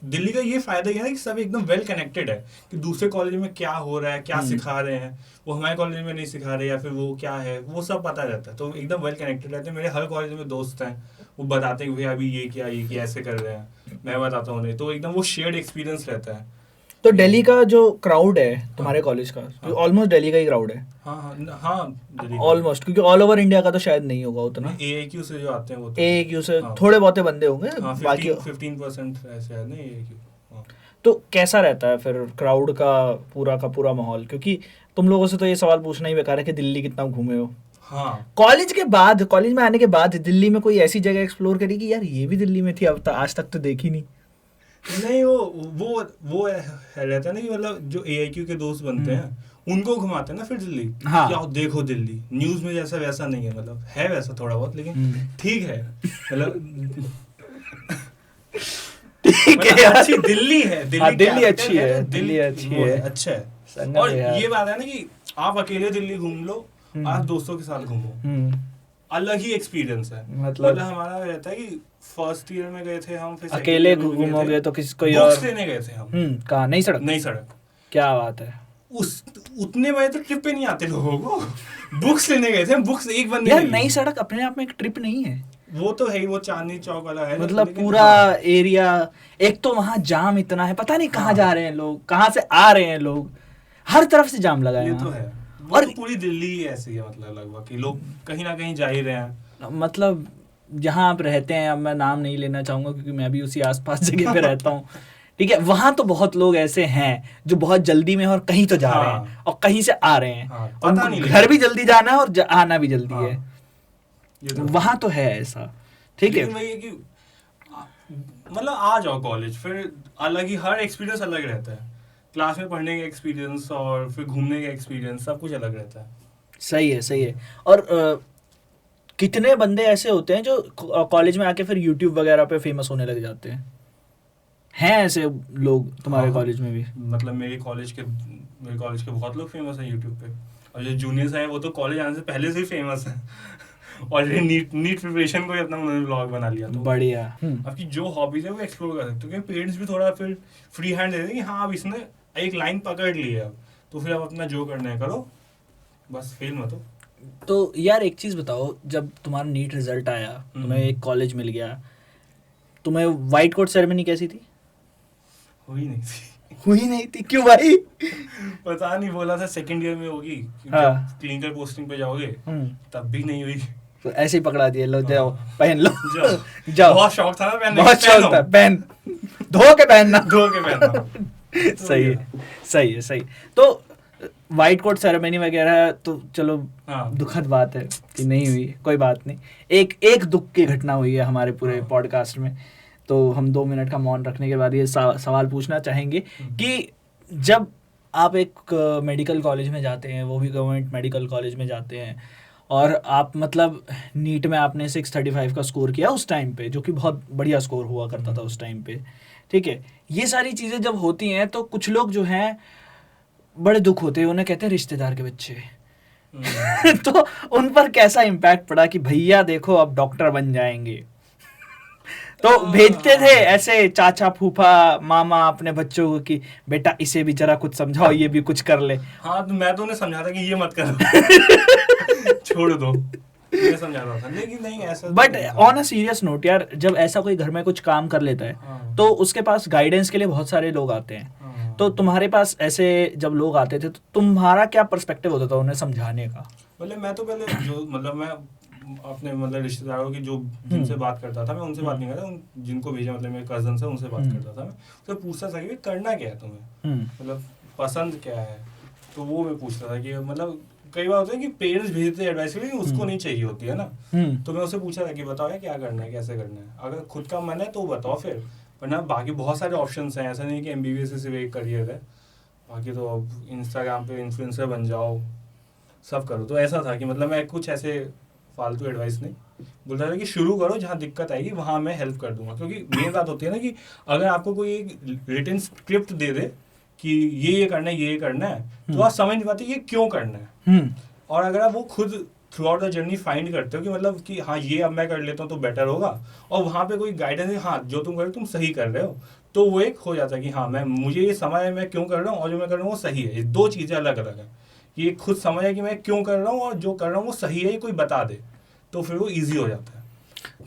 दिल्ली का ये फायदा ये है कि सब एकदम वेल कनेक्टेड है कि दूसरे कॉलेज में क्या हो रहा है, क्या सिखा रहे हैं, वो हमारे कॉलेज में नहीं सिखा रहे, या फिर वो क्या है वो सब पता रहता है। तो एकदम वेल कनेक्टेड रहते हैं। मेरे हर कॉलेज में दोस्त हैं, वो बताते हैं कि भैया अभी ये किया ऐसे कर रहे हैं, मैं बताता हूँ उन्हें, तो एकदम वो शेयर्ड एक्सपीरियंस रहता है। तो दिल्ली का जो क्राउड है तुम्हारे कॉलेज का, ऑलमोस्ट दिल्ली का ही क्राउड है? हाँ ऑलमोस्ट, क्योंकि ऑल ओवर इंडिया का तो शायद नहीं होगा उतना। AAQ से जो आते हैं वो AAQ से थोड़े बहुते बंदे होंगे, बाकी 15% ऐसे है ना AAQ। तो कैसा रहता है फिर क्राउड का पूरा माहौल? क्योंकि तुम लोगों से तो ये सवाल पूछना ही बेकार है कि दिल्ली कितना घूमे हो। हाँ, कॉलेज में आने के बाद दिल्ली में कोई ऐसी जगह एक्सप्लोर करी कि यार ये भी दिल्ली में थी, अब तक आज तक तो देखी नहीं? नहीं, वो रहता है ना कि मतलब जो AIQ के दोस्त बनते हैं उनको घुमाते हैं ना फिर दिल्ली। हाँ। क्या देखो दिल्ली न्यूज में जैसा वैसा नहीं है, मतलब है वैसा थोड़ा बहुत, लेकिन ठीक है, मतलब ठीक है, अच्छी दिल्ली है, दिल्ली अच्छी है, अच्छा है। और ये बात है ना कि आप अकेले दिल्ली घूम लो आज दोस्तों के साथ घूमो, अलग ही एक्सपीरियंस है। मतलब हमारा रहता है कि फर्स्ट ईयर में गए थे हम, फिर अकेले घूमोगे तो किसी कोई और बुक्स लेने गए थे हम। कहाँ? नई सड़क? नई सड़क। क्या बात है। उतने बजे तो ट्रिप पे नहीं आते लोगों को। बुक्स लेने गए थे, बुक्स एक बंदे यार नई सड़क अपने आप में एक ट्रिप नहीं है? वो तो है ही, वो चांदनी चौक वाला है, मतलब पूरा एरिया। एक तो वहाँ जाम इतना है, पता नहीं कहाँ जा रहे हैं लोग, कहाँ से आ रहे हैं लोग, हर तरफ से जाम लगा है। ये तो है। और तो पूरी दिल्ली ऐसी है, मतलब लगभग कि लोग कहीं ना कहीं जा ही रहे हैं। मतलब जहाँ आप रहते हैं, अब मैं नाम नहीं लेना चाहूंगा क्योंकि मैं भी उसी आसपास जगह पे रहता हूँ, ठीक है, वहां तो बहुत लोग ऐसे हैं जो बहुत जल्दी में और कहीं तो जा रहे हैं और कहीं से आ रहे हैं, पता नहीं, घर भी जल्दी जाना है और आना भी जल्दी है, वहां तो है ऐसा, ठीक है। वही है कि मतलब आ जाओ कॉलेज, फिर अलग ही हर एक्सपीरियंस अलग रहता है। क्लास में पढ़ने का एक्सपीरियंस और फिर घूमने का एक्सपीरियंस, सब कुछ अलग रहता है। सही है, सही है। और कितने बंदे ऐसे होते हैं जो कॉलेज में आके फिर यूट्यूब वगैरह पे फेमस होने लग जाते हैं ऐसे लोग तुम्हारे कॉलेज में भी? मतलब मेरे कॉलेज के बहुत लोग फेमस हैं यूट्यूब पे, और जो जूनियर्स हैं वो तो कॉलेज आने से पहले से ही फेमस हैं। और नीट प्रिपरेशन को ही अपना उन्होंने व्लॉग बना लिया। तो बढ़िया। आपकी जो हॉबीज है वो एक्सप्लोर कर सकते हो, क्योंकि पेरेंट्स भी थोड़ा फिर फ्री हैंड दे देते हैं कि हाँ अब इसने एक लाइन पकड़ ली है, तो फिर आप अपना जो करना है करो, बस फेल मत हो। तो यार एक चीज बताओ, जब तुम्हारा नीट रिजल्ट आया, तुम्हें एक कॉलेज मिल गया, तुम्हें व्हाइट कोट सेरेमनी कैसी थी? हुई नहीं थी। हुई नहीं थी? क्यों भाई? पता नहीं, बोला था सेकंड ईयर में होगी, क्लिनिकल पोस्टिंग पे जाओगे, तब भी नहीं हुई। तो ऐसे ही पकड़ा दिया, लो जाओ पहन लो, जाओ। बहुत शौक था ना पहनने, बहुत शौक था, पहन, धो के पहनना। सही है, सही है, सही। तो व्हाइट कोट सेरेमनी वगैरह तो चलो दुखद बात है कि नहीं हुई, कोई बात नहीं। एक दुख की घटना हुई है हमारे पूरे पॉडकास्ट में, तो हम 2 मिनट का मौन रखने के बाद ये सवाल पूछना चाहेंगे कि जब आप एक मेडिकल कॉलेज में जाते हैं, वो भी गवर्नमेंट मेडिकल कॉलेज में जाते हैं, और आप मतलब नीट में आपने 635 का स्कोर किया उस टाइम पे, जो कि बहुत बढ़िया स्कोर हुआ करता था उस टाइम पे, ठीक है, ये सारी चीज़ें जब होती हैं तो कुछ लोग जो हैं बड़े दुख होते हैं, उन्हें कहते हैं रिश्तेदार के बच्चे। तो उन पर कैसा इम्पैक्ट पड़ा कि भैया देखो अब डॉक्टर बन जाएंगे? तो भेजते थे ऐसे चाचा फूफा मामा अपने बच्चों को कि बेटा इसे भी जरा कुछ समझाओ, ये भी कुछ कर ले। हाँ, तो मैं तो उन्हें समझाता कि ये मत करो, छोड़ दो, ये समझाता था, लेकिन नहीं ऐसा। But on a serious note यार, जब ऐसा कोई घर में कुछ काम कर लेता है तो उसके पास गाइडेंस के लिए बहुत सारे लोग आते हैं, तो तुम्हारे पास ऐसे जब लोग आते थे तो तुम्हारा क्या पर्सपेक्टिव होता था उन्हें समझाने का? मतलब मैं तो पहले जो मतलब मैं अपने मतलब रिश्तेदारों की जो जिनसे बात करता था, मैं उनसे बात नहीं करता, जिनको भेजा मतलब मेरे कजन से, उनसे बात करता था मैं, तो पूछता था कि करना क्या है तुम्हें, मतलब पसंद क्या है, तो वो मैं पूछता था कि मतलब कई बार होता है कि पेरेंट्स भेजते हैं एडवाइस, लेकिन उसको नहीं चाहिए होती है ना, तो मैं उससे पूछा था कि बताओ यार क्या करना है, कैसे करना है, अगर खुद का मन है तो बताओ फिर, वरना बाकी बहुत सारे ऑप्शंस हैं, ऐसा नहीं कि MBBS सिर्फ एक करियर है, बाकी तो अब इंस्टाग्राम पे इन्फ्लुएंसर बन जाओ, सब करो। तो ऐसा था कि मतलब मैं कुछ ऐसे फालतू एडवाइस नहीं बोलता था कि शुरू करो, जहाँ दिक्कत आएगी वहाँ मैं हेल्प कर दूंगा, क्योंकि मेन बात होती है ना कि अगर आपको कोई एक रिटन स्क्रिप्ट दे दे कि ये करना है, ये करना है, तो आप समझ नहीं पाते ये क्यों करना है, और अगर आप वो खुद through out the journey find करते हो कि मतलब कि हाँ ये अब मैं कर लेता हूँ तो बेटर होगा, और वहाँ पे कोई गाइडेंस है हाँ जो तुम कर रहे हो तुम सही कर रहे हो, तो वो एक हो जाता है कि हाँ मुझे ये समझ है मैं क्यों कर रहा हूँ, और जो मैं कर रहा हूँ वो सही है। ये दो चीज़ें अलग अलग है, ये खुद समझ है कि मैं क्यों कर रहा हूँ और जो कर रहा हूँ वो सही है, ये कोई बता दे तो फिर वो ईजी हो जाता है।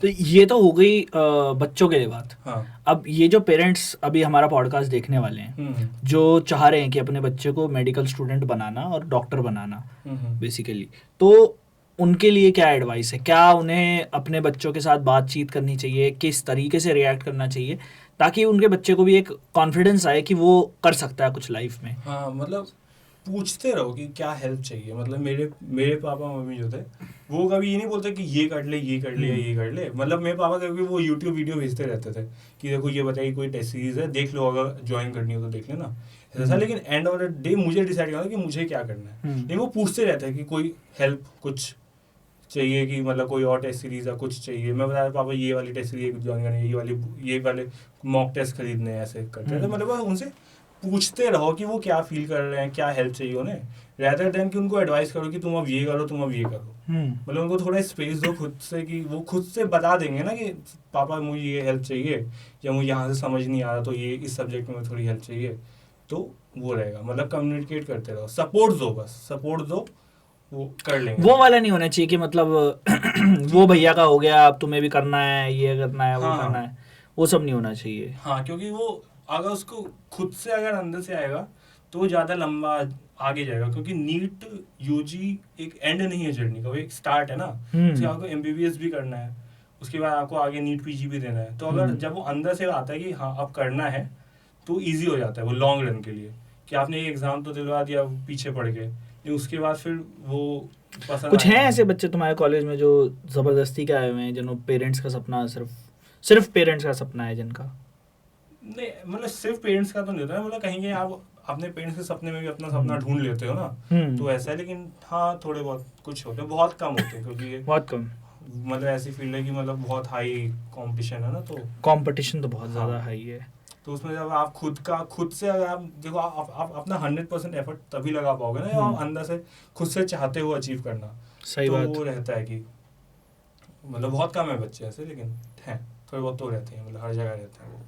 तो ये तो हो गई बच्चों के लिए बात। हाँ। अब ये जो पेरेंट्स अभी हमारा पॉडकास्ट देखने वाले हैं, जो चाह रहे हैं कि अपने बच्चे को मेडिकल स्टूडेंट बनाना और डॉक्टर बनाना बेसिकली, तो उनके लिए क्या एडवाइस है? क्या उन्हें अपने बच्चों के साथ बातचीत करनी चाहिए, किस तरीके से रिएक्ट करना चाहिए ताकि उनके बच्चे को भी एक कॉन्फिडेंस आए कि वो कर सकता है कुछ लाइफ में? हाँ, मतलब पूछते रहो कि क्या हेल्प चाहिए। मतलब मेरे पापा मम्मी जो थे वो कभी ये नहीं बोलते कि ये कर ले, ये कर ले, ये कर ले। मतलब मेरे पापा कभी वो यूट्यूब वीडियो भेजते रहते थे कि देखो ये बताइए कोई टेस्ट सीरीज है, देख लो, अगर ज्वाइन करनी हो तो देख लेना ऐसा। लेकिन एंड ऑफ द डे मुझे डिसाइड करना कि मुझे क्या करना है। लेकिन वो पूछते रहते हैं कि कोई हेल्प कुछ चाहिए, कि मतलब कोई और टेस्ट सीरीज या कुछ चाहिए। मैं बताया पापा ये वाली टेस्ट सीरीज ज्वाइन करनी है, ये वाले मॉक टेस्ट खरीदने हैं, ऐसे करते हैं। मतलब उनसे पूछते रहो कि वो क्या फील कर रहे हैं, क्या हेल्प चाहिए उन्हें। rather than कि उनको एडवाइस करो कि तुम अब ये करो, तुम अब ये करो। मतलब उनको थोड़ा स्पेस दो खुद से, कि वो खुद से बता देंगे ना कि पापा मुझे ये हेल्प चाहिए, या मुझे यहाँ से समझ नहीं आ रहा तो ये इस सब्जेक्ट में थोड़ी हेल्प चाहिए, तो वो रहेगा। मतलब कम्युनिकेट करते रहो, सपोर्ट दो, बस सपोर्ट दो, वो कर लेंगे। वो वाला नहीं होना चाहिए कि मतलब वो भैया का हो गया, अब तुम्हें भी करना है, ये करना है, वो करना है, वो सब नहीं होना चाहिए। हाँ, क्योंकि वो अगर उसको खुद से अगर अंदर से आएगा तो वो ज़्यादा लंबा आगे जाएगा, क्योंकि नीट यूजी एक एंड नहीं है जर्नी का, वो एक स्टार्ट है ना। उसके आपको एमबीबीएस भी करना है, उसके बाद आपको आगे नीट पीजी भी देना है। तो अगर जब वो अंदर से आता है कि हाँ अब करना है, तो ईजी हो जाता है वो लॉन्ग रन के लिए, कि आपने एक एग्जाम तो दिलवा दिया पीछे पड़ के, उसके बाद फिर वो पसंद। कुछ हैं ऐसे बच्चे तुम्हारे कॉलेज में जो जबरदस्ती के आए हुए हैं, जिन्होंने पेरेंट्स का सपना सिर्फ पेरेंट्स का सपना है जिनका? नहीं, मतलब सिर्फ पेरेंट्स का तो नहीं होता है, मतलब कहीं आप अपने पेरेंट्स के सपने में भी अपना सपना ढूंढ लेते हो ना, तो ऐसा है। लेकिन हाँ, थोड़े बहुत कुछ होते हैं, बहुत कम होते हैं, क्योंकि बहुत कम, मतलब ऐसी फील्ड है कि मतलब बहुत हाई कंपटीशन है ना, तो कंपटीशन तो बहुत ज़्यादा हाई है। तो उसमें जब आप खुद से अगर आप देखो, आप अपना 100% एफर्ट तभी लगा पाओगे ना, आप अंदर से खुद से चाहते हो अचीव करना। सही बात। वो रहता है कि मतलब बहुत कम है बच्चे ऐसे, लेकिन हैं थोड़े बहुत तो रहते हैं, मतलब हर जगह रहते हैं वो।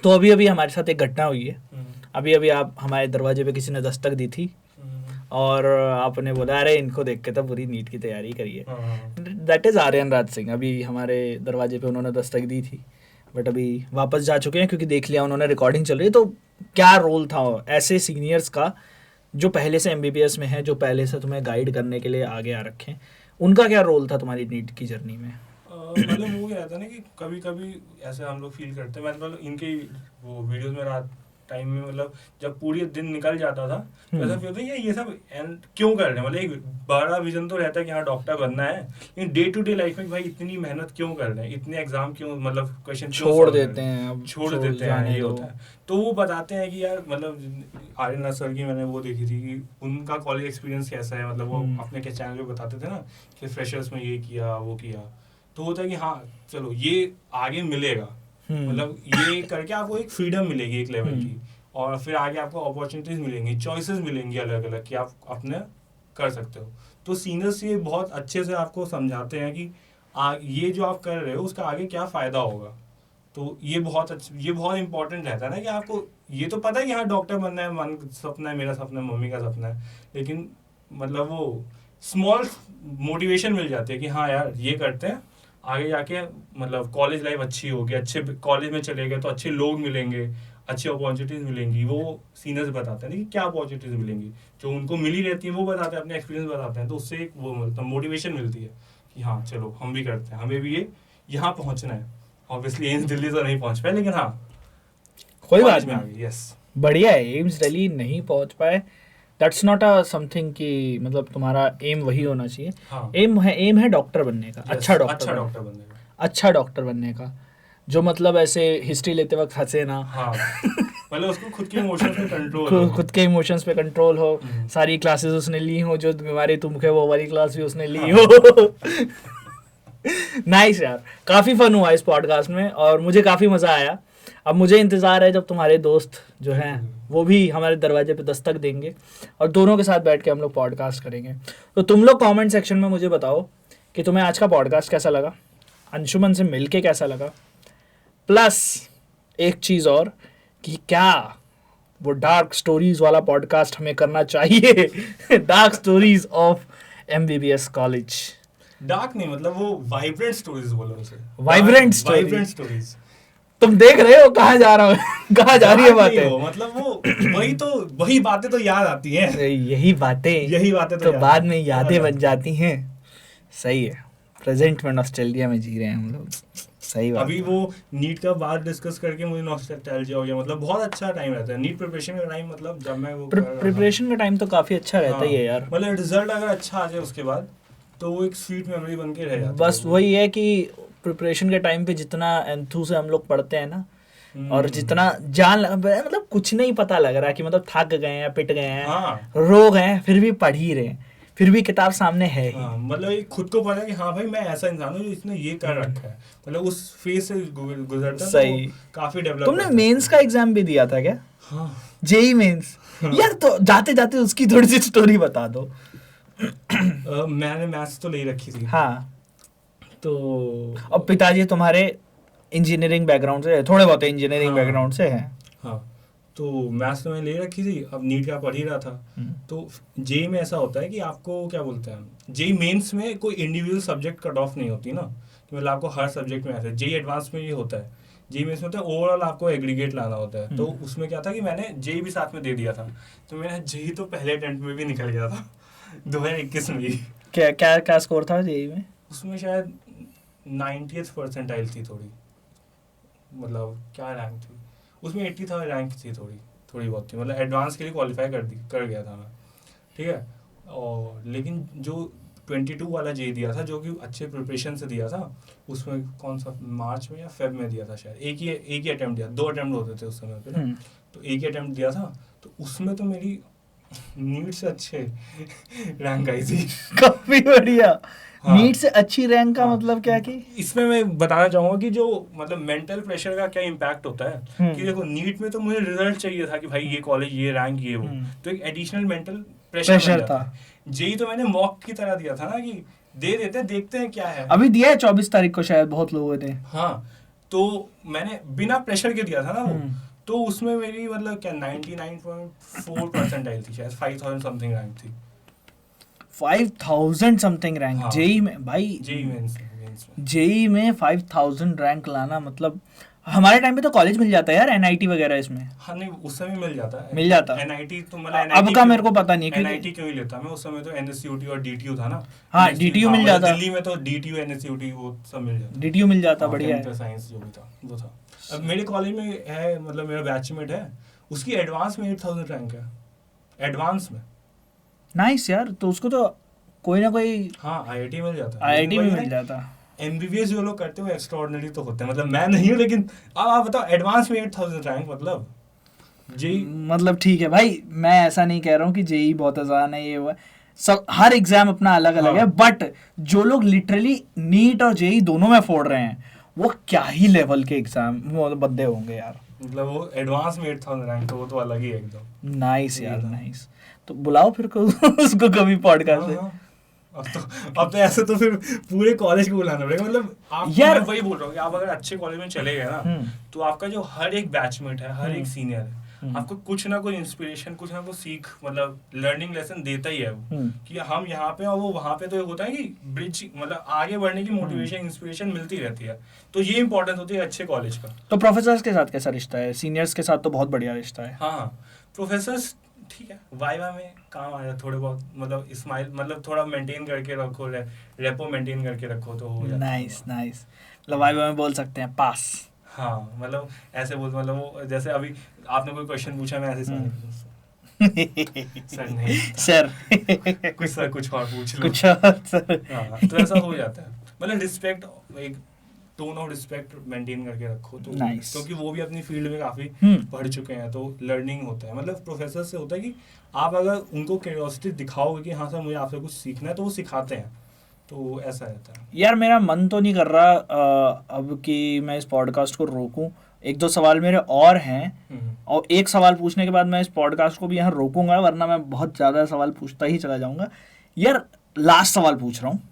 तो अभी हमारे साथ एक घटना हुई है। अभी आप हमारे दरवाजे पे किसी ने दस्तक दी थी और आपने बोला अरे इनको देख के तो पूरी नीट की तैयारी करिए। That is Aryan Raj Singh. अभी हमारे दरवाजे पे उन्होंने दस्तक दी थी, बट अभी वापस जा चुके हैं, क्योंकि देख लिया उन्होंने रिकॉर्डिंग चल रही है। तो क्या रोल था ऐसे सीनियर्स का जो पहले से एमबीबीएस में है, जो पहले से तुम्हें गाइड करने के लिए आगे आ रखे हैं, उनका क्या रोल था तुम्हारी नीट की जर्नी में? मतलब वो क्या था ना कि कभी कभी ऐसे हम लोग फील करते हैं, मतलब इनके वो वीडियोस में रात टाइम में, मतलब जब पूरी दिन निकल जाता था तो ऐसा फील होता है ये सब एंड क्यों कर रहे हैं। मतलब एक बड़ा विजन तो रहता है कि हाँ डॉक्टर बनना है, लेकिन डे टू डे लाइफ में भाई इतनी मेहनत क्यों कर रहे हैं, इतने एग्जाम क्यों, मतलब क्वेश्चन छोड़ देते हैं, ये होता है। तो वो बताते हैं कि यार मतलब आर्यन सर की मैंने वो देखी थी कि उनका कॉलेज एक्सपीरियंस कैसा है, मतलब वो अपने के चैनल पे बताते थे ना कि फ्रेशर्स में ये किया वो किया। तो होता है कि हाँ चलो ये आगे मिलेगा, मतलब ये करके आपको एक फ्रीडम मिलेगी एक लेवल की, और फिर आगे आपको अपॉर्चुनिटीज मिलेंगी, चॉइसेस मिलेंगी अलग अलग कि आप अपने कर सकते हो। तो सीनियर्स ये बहुत अच्छे से आपको समझाते हैं कि ये जो आप कर रहे हो उसका आगे क्या फ़ायदा होगा। तो ये बहुत इंपॉर्टेंट रहता है ना कि आपको ये तो पता है कि हाँ डॉक्टर बनना है, मन सपना है, मेरा सपना है, मम्मी का सपना है, लेकिन मतलब वो स्मॉल मोटिवेशन मिल जाती है कि हाँ यार ये करते हैं, आगे जाके मतलब कॉलेज लाइफ अच्छी होगी, अच्छे कॉलेज में चले गए तो अच्छे लोग मिलेंगे, अच्छी अपॉर्चुनिटीज मिलेंगी। वो सीनियर्स बताते हैं कि क्या अपॉर्चुनिटीज मिलेंगी, जो उनको मिली रहती है वो बताते हैं, अपने एक्सपीरियंस बताते हैं। तो उससे एक वो मतलब मोटिवेशन मिलती है कि हाँ चलो हम भी करते हैं, हमें भी ये यहाँ पहुँचना है। ऑब्वियसली एम्स दिल्ली तो नहीं पहुँच पाए, लेकिन हाँ कोई बात नहीं, आ गई। यस, बढ़िया है। एम्स दिल्ली नहीं पहुँच पाए, दैट्स नॉट अ समथिंग कि मतलब तुम्हारा एम वही होना चाहिए। हाँ। एम है डॉक्टर बनने का, अच्छा डॉक्टर बनने का, अच्छा डॉक्टर बनने का, जो मतलब ऐसे हिस्ट्री लेते वक्त हंसे ना। हाँ मतलब उसको खुद के इमोशंस पे कंट्रोल हो, खुद के इमोशंस पे कंट्रोल हो, सारी क्लासेस उसने ली हो, जो बीमारी तुम है वो वाली क्लास भी उसने ली हो। नाइस यार, काफ़ी फन हुआ इस पॉडकास्ट में और मुझे काफ़ी मज़ा आया। अब मुझे इंतज़ार है जब तुम्हारे दोस्त जो हैं वो भी हमारे दरवाजे पे दस्तक देंगे और दोनों के साथ बैठ के हम लोग पॉडकास्ट करेंगे। तो तुम लोग कमेंट सेक्शन में मुझे बताओ कि तुम्हें आज का पॉडकास्ट कैसा लगा, अंशुमन से मिलके कैसा लगा, प्लस एक चीज़ और कि क्या वो डार्क स्टोरीज वाला पॉडकास्ट हमें करना चाहिए। Dark stories of MBBS college. Dark नहीं, मतलब वो वाइब्रेंट स्टोरीज बोलो उसे, वाइब्रेंट स्टोरीज। तुम देख रहे हो कहाँ जा रहा हूँ, कहाँ जा रही है बातें, मतलब वो वही बातें तो याद आती हैं, यही बातें तो बाद में यादें बन जाती हैं। सही है, प्रेजेंट में नॉस्टैल्जिया में जी रहे हैं हम लोग। सही बात। अभी वो नीट का बात डिस्कस करके मुझे नॉस्टैल्जिया हो गया। मतलब बहुत अच्छा टाइम रहता है नीट प्रिपरेशन का टाइम, मतलब जब मैं वो प्रिपरेशन का टाइम तो काफी अच्छा रहता ही है यार। मतलब रिजल्ट अगर अच्छा आ जाए उसके बाद तो वो एक स्वीट मेमोरी बन के रह जाती है। बस वही है कि प्रिपरेशन के टाइम पे जितना एंथू से हम लोग पढ़ते हैं ना, और जितना मतलब कुछ नहीं पता लग रहा कि मतलब थक गए हैं, पिट गए हैं, रो गए हैं, फिर भी पढ़ ही रहे हैं, फिर भी किताब सामने है ही। मतलब एक खुद को पता है कि हाँ भाई मैं ऐसा इंसान हूँ जो इसने ये कर रखा है, मतलब उस फेज से गुजरता है। सही, तो काफी डेवलप। तुमने मेंस का एग्जाम भी दिया था क्या? हाँ, जेई मेंस यार, तो जाते जाते उसकी थोड़ी सी स्टोरी बता दो। मैंने मैथ्स तो ले रखी थी। हाँ, तो अब पिताजी तुम्हारे इंजीनियरिंग बैकग्राउंड से, थोड़े बहुत इंजीनियरिंग हाँ बैकग्राउंड से हैं। हाँ, तो मैथ्स तो मैं ले रखी थी, अब नीट का पढ़ ही रहा था। तो जेई में ऐसा होता है कि आपको क्या बोलते हैं, जेई मेंस में कोई इंडिविजुअल सब्जेक्ट कट ऑफ नहीं होती ना, कि मतलब आपको हर सब्जेक्ट में ऐसा। जेई एडवांस में ये होता है, जेई मेंस में होता है ओवरऑल आपको एग्रीगेट लाना होता है। तो उसमें क्या था कि मैंने जेई भी साथ में दे दिया था, तो मेरा जेई तो पहले अटेम्प्ट में भी निकल गया था 2021 में ही। क्या क्या क्या स्कोर था जेई में? उसमें शायद 90th परसेंटाइल थी थोड़ी, मतलब क्या रैंक थी उसमें, 80 था रैंक थी, थोड़ी थोड़ी बहुत थी, मतलब एडवांस के लिए क्वालिफाई कर गया था मैं, ठीक है। और लेकिन जो 22 वाला जे दिया था, जो कि अच्छे प्रिपरेशन से दिया था, उसमें कौन सा मार्च में या फेब में दिया था शायद, एक ही अटेम्प्ट दिया, 2 अटेम्प्ट होते थे उस समय पे ना, तो एक ही अटेम्प्ट दिया था। तो उसमें तो मेरी नीट से अच्छे रैंक आई थी। काफी बढ़िया। हाँ। नीट से अच्छी रैंक का हाँ। मतलब क्या कि इसमें मैं बताना चाहूंगा कि जो मतलब मेंटल प्रेशर का क्या इम्पैक्ट होता है कि देखो, नीट में तो मुझे रिजल्ट चाहिए था कि भाई ये कॉलेज, ये रैंक, ये वो, तो एक एडिशनल मेंटल प्रेशर बन जाता है। जेई तो मैंने मॉक की तरह दिया था ना, कि दे देते हैं, देखते हैं क्या है। अभी दिया है 24 तारीख को शायद, बहुत लोगों ने। हाँ, तो मैंने बिना प्रेशर के दिया था ना वो, तो उसमें मेरी मतलब क्या 99.4 परसेंटाइल थी, शायद 5000 समथिंग रैंक थी। 5000 समथिंग रैंक हाँ। जेई में भाई, जेई मेंस जेई में 5000 रैंक लाना मतलब, हमारे टाइम पे तो कॉलेज मिल जाता है यार, एनआईटी वगैरह इसमें। हाँ, नहीं उस समय मिल जाता है, मिल जाता। एनआईटी तो मतलब अब का मेरे को पता नहीं है, एनआईटी क्यों ही लेता मैं, उस समय तो एनएसयूटी और डीटीयू था ना। हाँ, NSU डीटीयू मिल मतलब जाता, दिल्ली में तो डीटीयू एनएसयूटी वो सब मिल जाता, डीटीयू मिल जाता, बढ़िया कंप्यूटर है। साइंस जो भी था वो था। अब मेरे कॉलेज में है, मतलब मेरा बैचमेट है, उसकी एडवांस में 8000 रैंक है, एडवांस में। नाइस यार, तो उसको तो कोई ना कोई हाँ, आईआईटी मिल जाता है, आईआईटी में मिल जाता। एमबीबीएस जो लोग करते हैं वो एक्स्ट्राऑर्डिनरी तो होते हैं, मतलब मैं नहीं हूँ, लेकिन अब आप बताओ एडवांस में 8000 रैंक, मतलब जेई मतलब ठीक है भाई, मैं ऐसा नहीं कह रहा हूँ कि जेई बहुत आसान है, ये वो है। सब हर एग्जाम अपना अलग अलग है, बट जो लोग लिटरली नीट और जेई दोनों में फोड़ रहे हैं, वो क्या ही लेवल के एग्जाम वो बंदे होंगे यार। मतलब वो एडवांस में 8000 रैंक, तो वो तो अलग ही है एकदम। नाइस यार, नाइस। तो बुलाओ फिर को उसको कभी पॉडकास्ट में। अब तो ऐसे तो फिर पूरे कॉलेज को बुलाना पड़ेगा, मतलब आप यार, मैं वही बोल रहा हूँ कि आप अगर अच्छे कॉलेज में चले गए ना, तो आपका जो हर एक बैचमेट है, हर एक सीनियर है, आपको कुछ ना कुछ इंस्पिरेशन, कुछ ना कुछ सीख, मतलब लर्निंग लेसन देता ही है वो, कि हम यहाँ पे और वो वहाँ पे। तो होता है कि ब्रिज, मतलब आगे बढ़ने की मोटिवेशन, इंस्पिरेशन मिलती रहती है, तो ये इंपॉर्टेंस होती है अच्छे कॉलेज का। तो प्रोफेसर्स के साथ कैसा रिश्ता है? सीनियर्स के साथ तो बहुत बढ़िया रिश्ता है। हाँ, प्रोफेसर्स ठीक है, वाइवा में काम आ जाए थोड़े बहुत, मतलब स्माइल, मतलब थोड़ा मेंटेन करके रखो, रेपो मेंटेन करके रखो तो हो जाता है। नाइस नाइस, मतलब वाइवा में बोल सकते हैं पास। हाँ, मतलब ऐसे बोल, मतलब वो जैसे अभी आपने कोई क्वेश्चन पूछा, मैं ऐसे सर नहीं सर कुछ और पूछ लो, कुछ और सर। हाँ, तो ऐसा हो जाता है, मतलब रिस्पेक्ट, एक टोन ऑफ रिस्पेक्ट मेंटेन करके रखो तो Nice. क्योंकि वो भी अपनी फील्ड में काफी पढ़ चुके हैं, तो लर्निंग होता है, मतलब प्रोफेसर से होता है कि आप अगर उनको क्यूरियोसिटी दिखाओगे कि हाँ सर मुझे आपसे कुछ सीखना है, तो वो सिखाते हैं, तो ऐसा रहता है। यार मेरा मन तो नहीं कर रहा अब कि मैं इस पॉडकास्ट को रोकूं, एक दो सवाल मेरे और हैं, और एक सवाल पूछने के बाद मैं इस पॉडकास्ट को भी यहाँ रोकूंगा, वरना मैं बहुत ज़्यादा सवाल पूछता ही चला जाऊंगा। यार लास्ट सवाल पूछ रहा हूँ,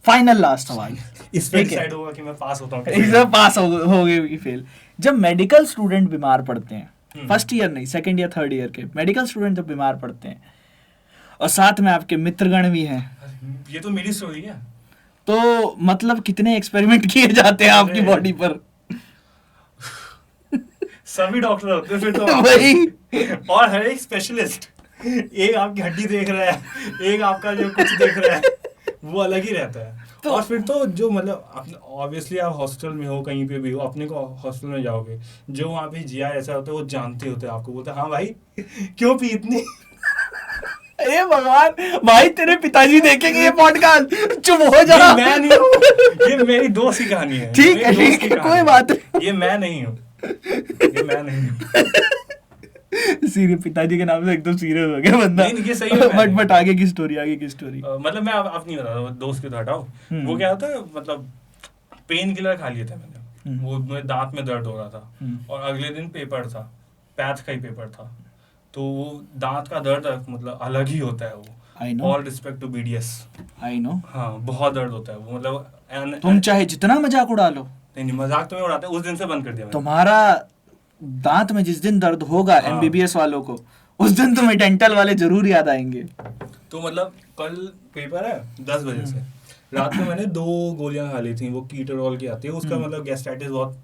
फाइनल लास्ट सवाल। इस पे डिसाइड होगा कि मैं पास होता हूँ, इसमें पास हो गए कि फेल। जब मेडिकल स्टूडेंट बीमार पड़ते हैं, फर्स्ट ईयर नहीं, सेकंड ईयर थर्ड ईयर के मेडिकल स्टूडेंट जब बीमार पड़ते हैं, और साथ में आपके मित्रगण भी हैं, ये तो मेरी स्टोरी है, तो मतलब कितने एक्सपेरिमेंट किए जाते हैं आपकी बॉडी पर? सभी डॉक्टर होते हैं फिर तो वही, और हर एक स्पेशलिस्ट, एक आपकी हड्डी देख रहा है, एक आपका जो कुछ देख रहा है, वो अलग ही रहता है। तो और फिर तो जो मतलब ऑब्वियसली आप हॉस्टल में हो, कहीं पे भी हो, अपने को हॉस्टल में जाओगे, जो वहाँ पे जीआई ऐसा होता है, वो जानते होते हैं आपको, बोलते हैं हाँ भाई क्यों पी इतनी। अरे भगवान भाई, तेरे पिताजी देखेंगे ये पॉडकास्ट, चुप हो जा। मैं नहीं हूँ, ये मेरी दोस्त की कहानी है। ठीक है, कोई बात नहीं, ये मैं नहीं हूँ, ये मैं नहीं हूँ। सीरियस, पिताजी के नाम से एकदम सीरियस हो गया बंदा। नहीं, ये सही है। बट आगे की स्टोरी, आगे की स्टोरी। मतलब मैं अब नहीं बता रहा, दोस्त के तो हटाओ। वो क्या होता है, मतलब पेन किलर खा लिए थे मैंने, वो मेरे दांत में दर्द हो रहा था, और अगले दिन पेपर था, पैथ का ही पेपर था, तो वो दांत का दर्द मतलब अलग ही होता है वो। I know, all respect to BDS। I know. हाँ बहुत दर्द होता है वो, मतलब तुम चाहे जितना मजाक उड़ा लो, नहीं मजाक तो मैं उड़ाता है, उस दिन से बंद कर दिया मैंने। तुम्हारा दांत में जिस दिन दर्द होगा हाँ। MBBS वालों को, उस दिन तुम्हें डेंटल वाले जरूर याद आएंगे। तो मतलब कल पेपर है 10 बजे से, रात में मैंने 2 गोलियां खा ली थी, वो कीटोरोल की आती है, उसका मतलब गैस्ट्राइटिस बहुत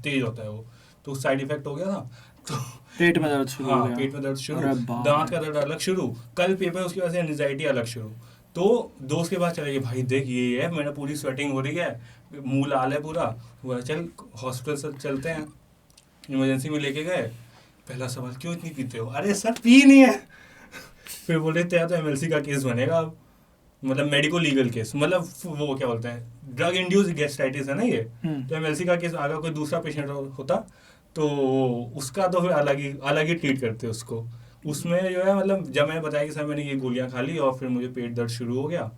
तेज होता है वो, तो साइड इफेक्ट हो गया था। तो पेट में दर्द शुरू हो हाँ गया। पेट में दर्द शुरू, अरे बाप दांत रे। का दर्द अलग शुरू, कल पेपर उसकी वजह से एंजाइटी अलग शुरू। तो दोस्त के पास चले गए, भाई देख ये है, मैंने पूरी स्वेटिंग हो रही है, मुंह लाल है पूरा, वो चल हॉस्पिटल से चलते हैं। इमरजेंसी में लेके गए, पहला सवाल क्यों इतनी पीते हो, अरे सर पी नहीं है। फिर बोले तेरा तो MLC का केस बनेगा अब, मतलब मेडिको लीगल केस, मतलब वो क्या बोलते हैं ड्रग इंड्यूस गैस्ट्राइटिस है ना ये, तो MLC का केस अगर कोई दूसरा पेशेंट होता तो उसका तो फिर अलग ही ट्रीट करते उसको। उसमें जो है मतलब जब मैंने बताया कि सर मैंने ये गोलियां खा ली और फिर मुझे पेट दर्द शुरू हो गया,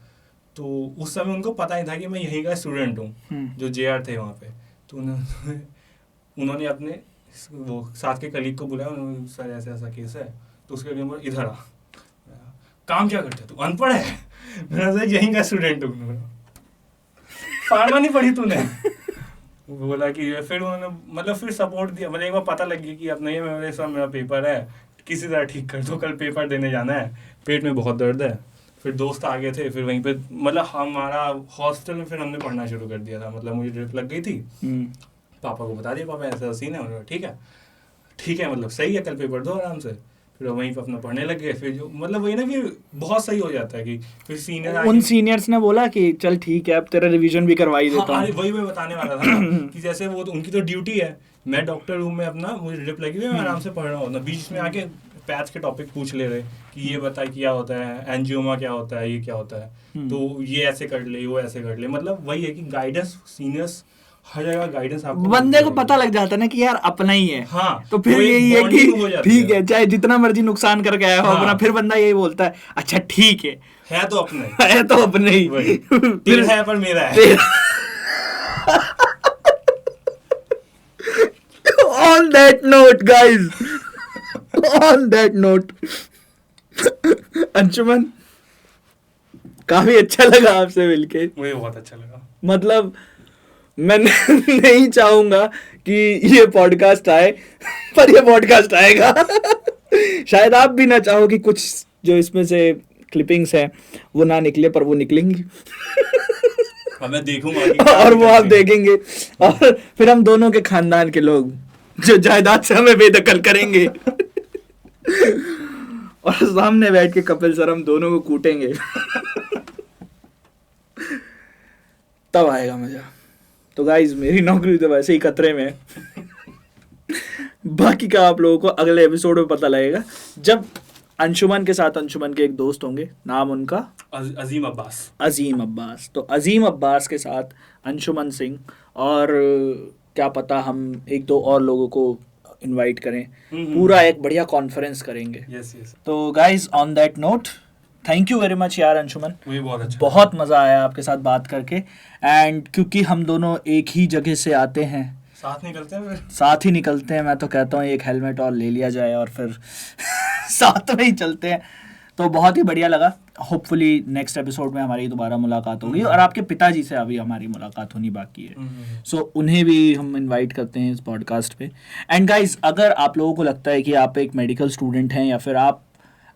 तो उस समय उनको पता नहीं था कि मैं यहीं का स्टूडेंट हूँ जो JR थे वहाँ पे। तो उन्होंने अपने वो साथ के कलीग को बुलाया, उन्होंने सर ऐसा ऐसा केस है, तो उसके लिए बोला इधर आ, काम क्या करते तू, अनपढ़ है? मैंने कहा यहीं का स्टूडेंट हूँ। फार्मा नहीं पढ़ी तूने? वो बोला कि फिर उन्होंने मतलब फिर सपोर्ट दिया, मतलब एक बार पता लग गया कि अब नहीं मेरे साथ मेरा पेपर है, किसी तरह ठीक कर दो, कल पेपर देने जाना है, पेट में बहुत दर्द है। फिर दोस्त आ गए थे, फिर वहीं पे मतलब हमारा हॉस्टल में फिर हमने पढ़ना शुरू कर दिया था, मतलब मुझे ड्रिप लग गई थी, पापा को बता दिया, पापा ऐसा सीन है, उन्होंने ठीक है मतलब सही है, कल पेपर दो आराम से। फिर वहीं पे अपना पढ़ने लग गए, फिर जो मतलब वही ना कि बहुत सही हो जाता है कि फिर सीनियर उन सीनियर्स ने बोला कि चल ठीक है अब तेरा रिवीजन भी करवा ही देता हाँ, हूँ। वही मैं बताने वाला था ना कि जैसे वो तो उनकी तो ड्यूटी है, मैं डॉक्टर रूम में अपना मुझे ड्रिप लगी हुई है, मैं आराम से पढ़ रहा हूँ ना, बीच में आके पैच के टॉपिक पूछ ले रहे कि ये बता क्या होता है, एंजियोमा क्या होता है, ये क्या होता है, तो ये ऐसे कर ले, वो ऐसे कर ले, मतलब वही है कि गाइडेंस सीनियर्स हर जगह गाइडेंस आपको बंदे को पता लग जाता है ना कि यार अपना ही है। हाँ, तो फिर वो एक यही है bonding हो कि जाती ठीक है। है चाहे जितना मर्जी नुकसान करके आया हो हाँ। अपना, फिर बंदा यही बोलता है अच्छा ठीक है तो अपना ही, है तो अपने ही। वही फिर तेरा है पर मेरा है। On that note guys, on that note, Anshuman काफी अच्छा लगा आपसे मिलके, मुझे बहुत अच्छा लगा। मतलब मैं नहीं चाहूंगा कि ये पॉडकास्ट आए, पर ये पॉडकास्ट आएगा। शायद आप भी ना चाहो कि कुछ जो इसमें से क्लिपिंग्स हैं वो ना निकले, पर वो निकलेंगी। मैं देखूंगा कि और वो आप देखेंगे, और फिर हम दोनों के खानदान के लोग जो जायदाद से हमें बेदखल करेंगे और सामने बैठ के कपिल सर हम दोनों को कूटेंगे। तब आएगा मजा। तो गाइज मेरी नौकरी तो वैसे ही खतरे में है। बाकी का आप लोगों को अगले एपिसोड में पता लगेगा, जब अंशुमन के साथ अंशुमन के एक दोस्त होंगे, नाम उनका अजीम अब्बास। अजीम अब्बास। तो अजीम अब्बास के साथ अंशुमन सिंह, और क्या पता हम एक दो और लोगों को इनवाइट करें, पूरा एक बढ़िया कॉन्फ्रेंस करेंगे। Yes yes. तो guys on that note, thank you very much यार अंशुमन, मुझे बहुत अच्छा, बहुत मज़ा आया आपके साथ बात करके। एंड क्योंकि हम दोनों एक ही जगह से आते हैं, साथ निकलते हैं, फिर साथ ही निकलते हैं, मैं तो कहता हूँ एक हेलमेट और ले लिया जाए और फिर साथ में ही चलते हैं। तो बहुत ही बढ़िया लगा। होपफुली नेक्स्ट एपिसोड में हमारी दोबारा मुलाकात होगी, और आपके पिताजी से अभी हमारी मुलाकात होनी बाकी है, सो उन्हें भी हम इनवाइट करते हैं इस पॉडकास्ट पे। एंड गाइज अगर आप लोगों को लगता है कि आप एक मेडिकल स्टूडेंट हैं, या फिर आप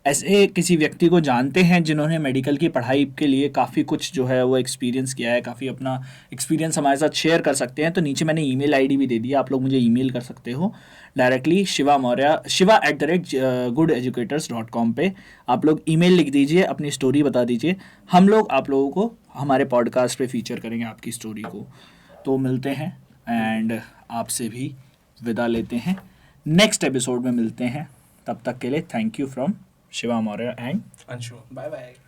ऐसे किसी व्यक्ति को जानते हैं जिन्होंने मेडिकल की पढ़ाई के लिए काफ़ी कुछ जो है वो एक्सपीरियंस किया है, काफ़ी अपना एक्सपीरियंस हमारे साथ शेयर कर सकते हैं, तो नीचे मैंने ईमेल आईडी भी दे दी है, आप लोग मुझे ईमेल कर सकते हो डायरेक्टली shiva@goodeducators.com पे आप लोग ईमेल लिख दीजिए, अपनी स्टोरी बता दीजिए, हम लोग आप लोगों को हमारे पॉडकास्ट पे फीचर करेंगे आपकी स्टोरी को। तो मिलते हैं एंड आपसे भी विदा लेते हैं, नेक्स्ट एपिसोड में मिलते हैं, तब तक के लिए thank you from Shiva Maurya and Anshu, bye bye.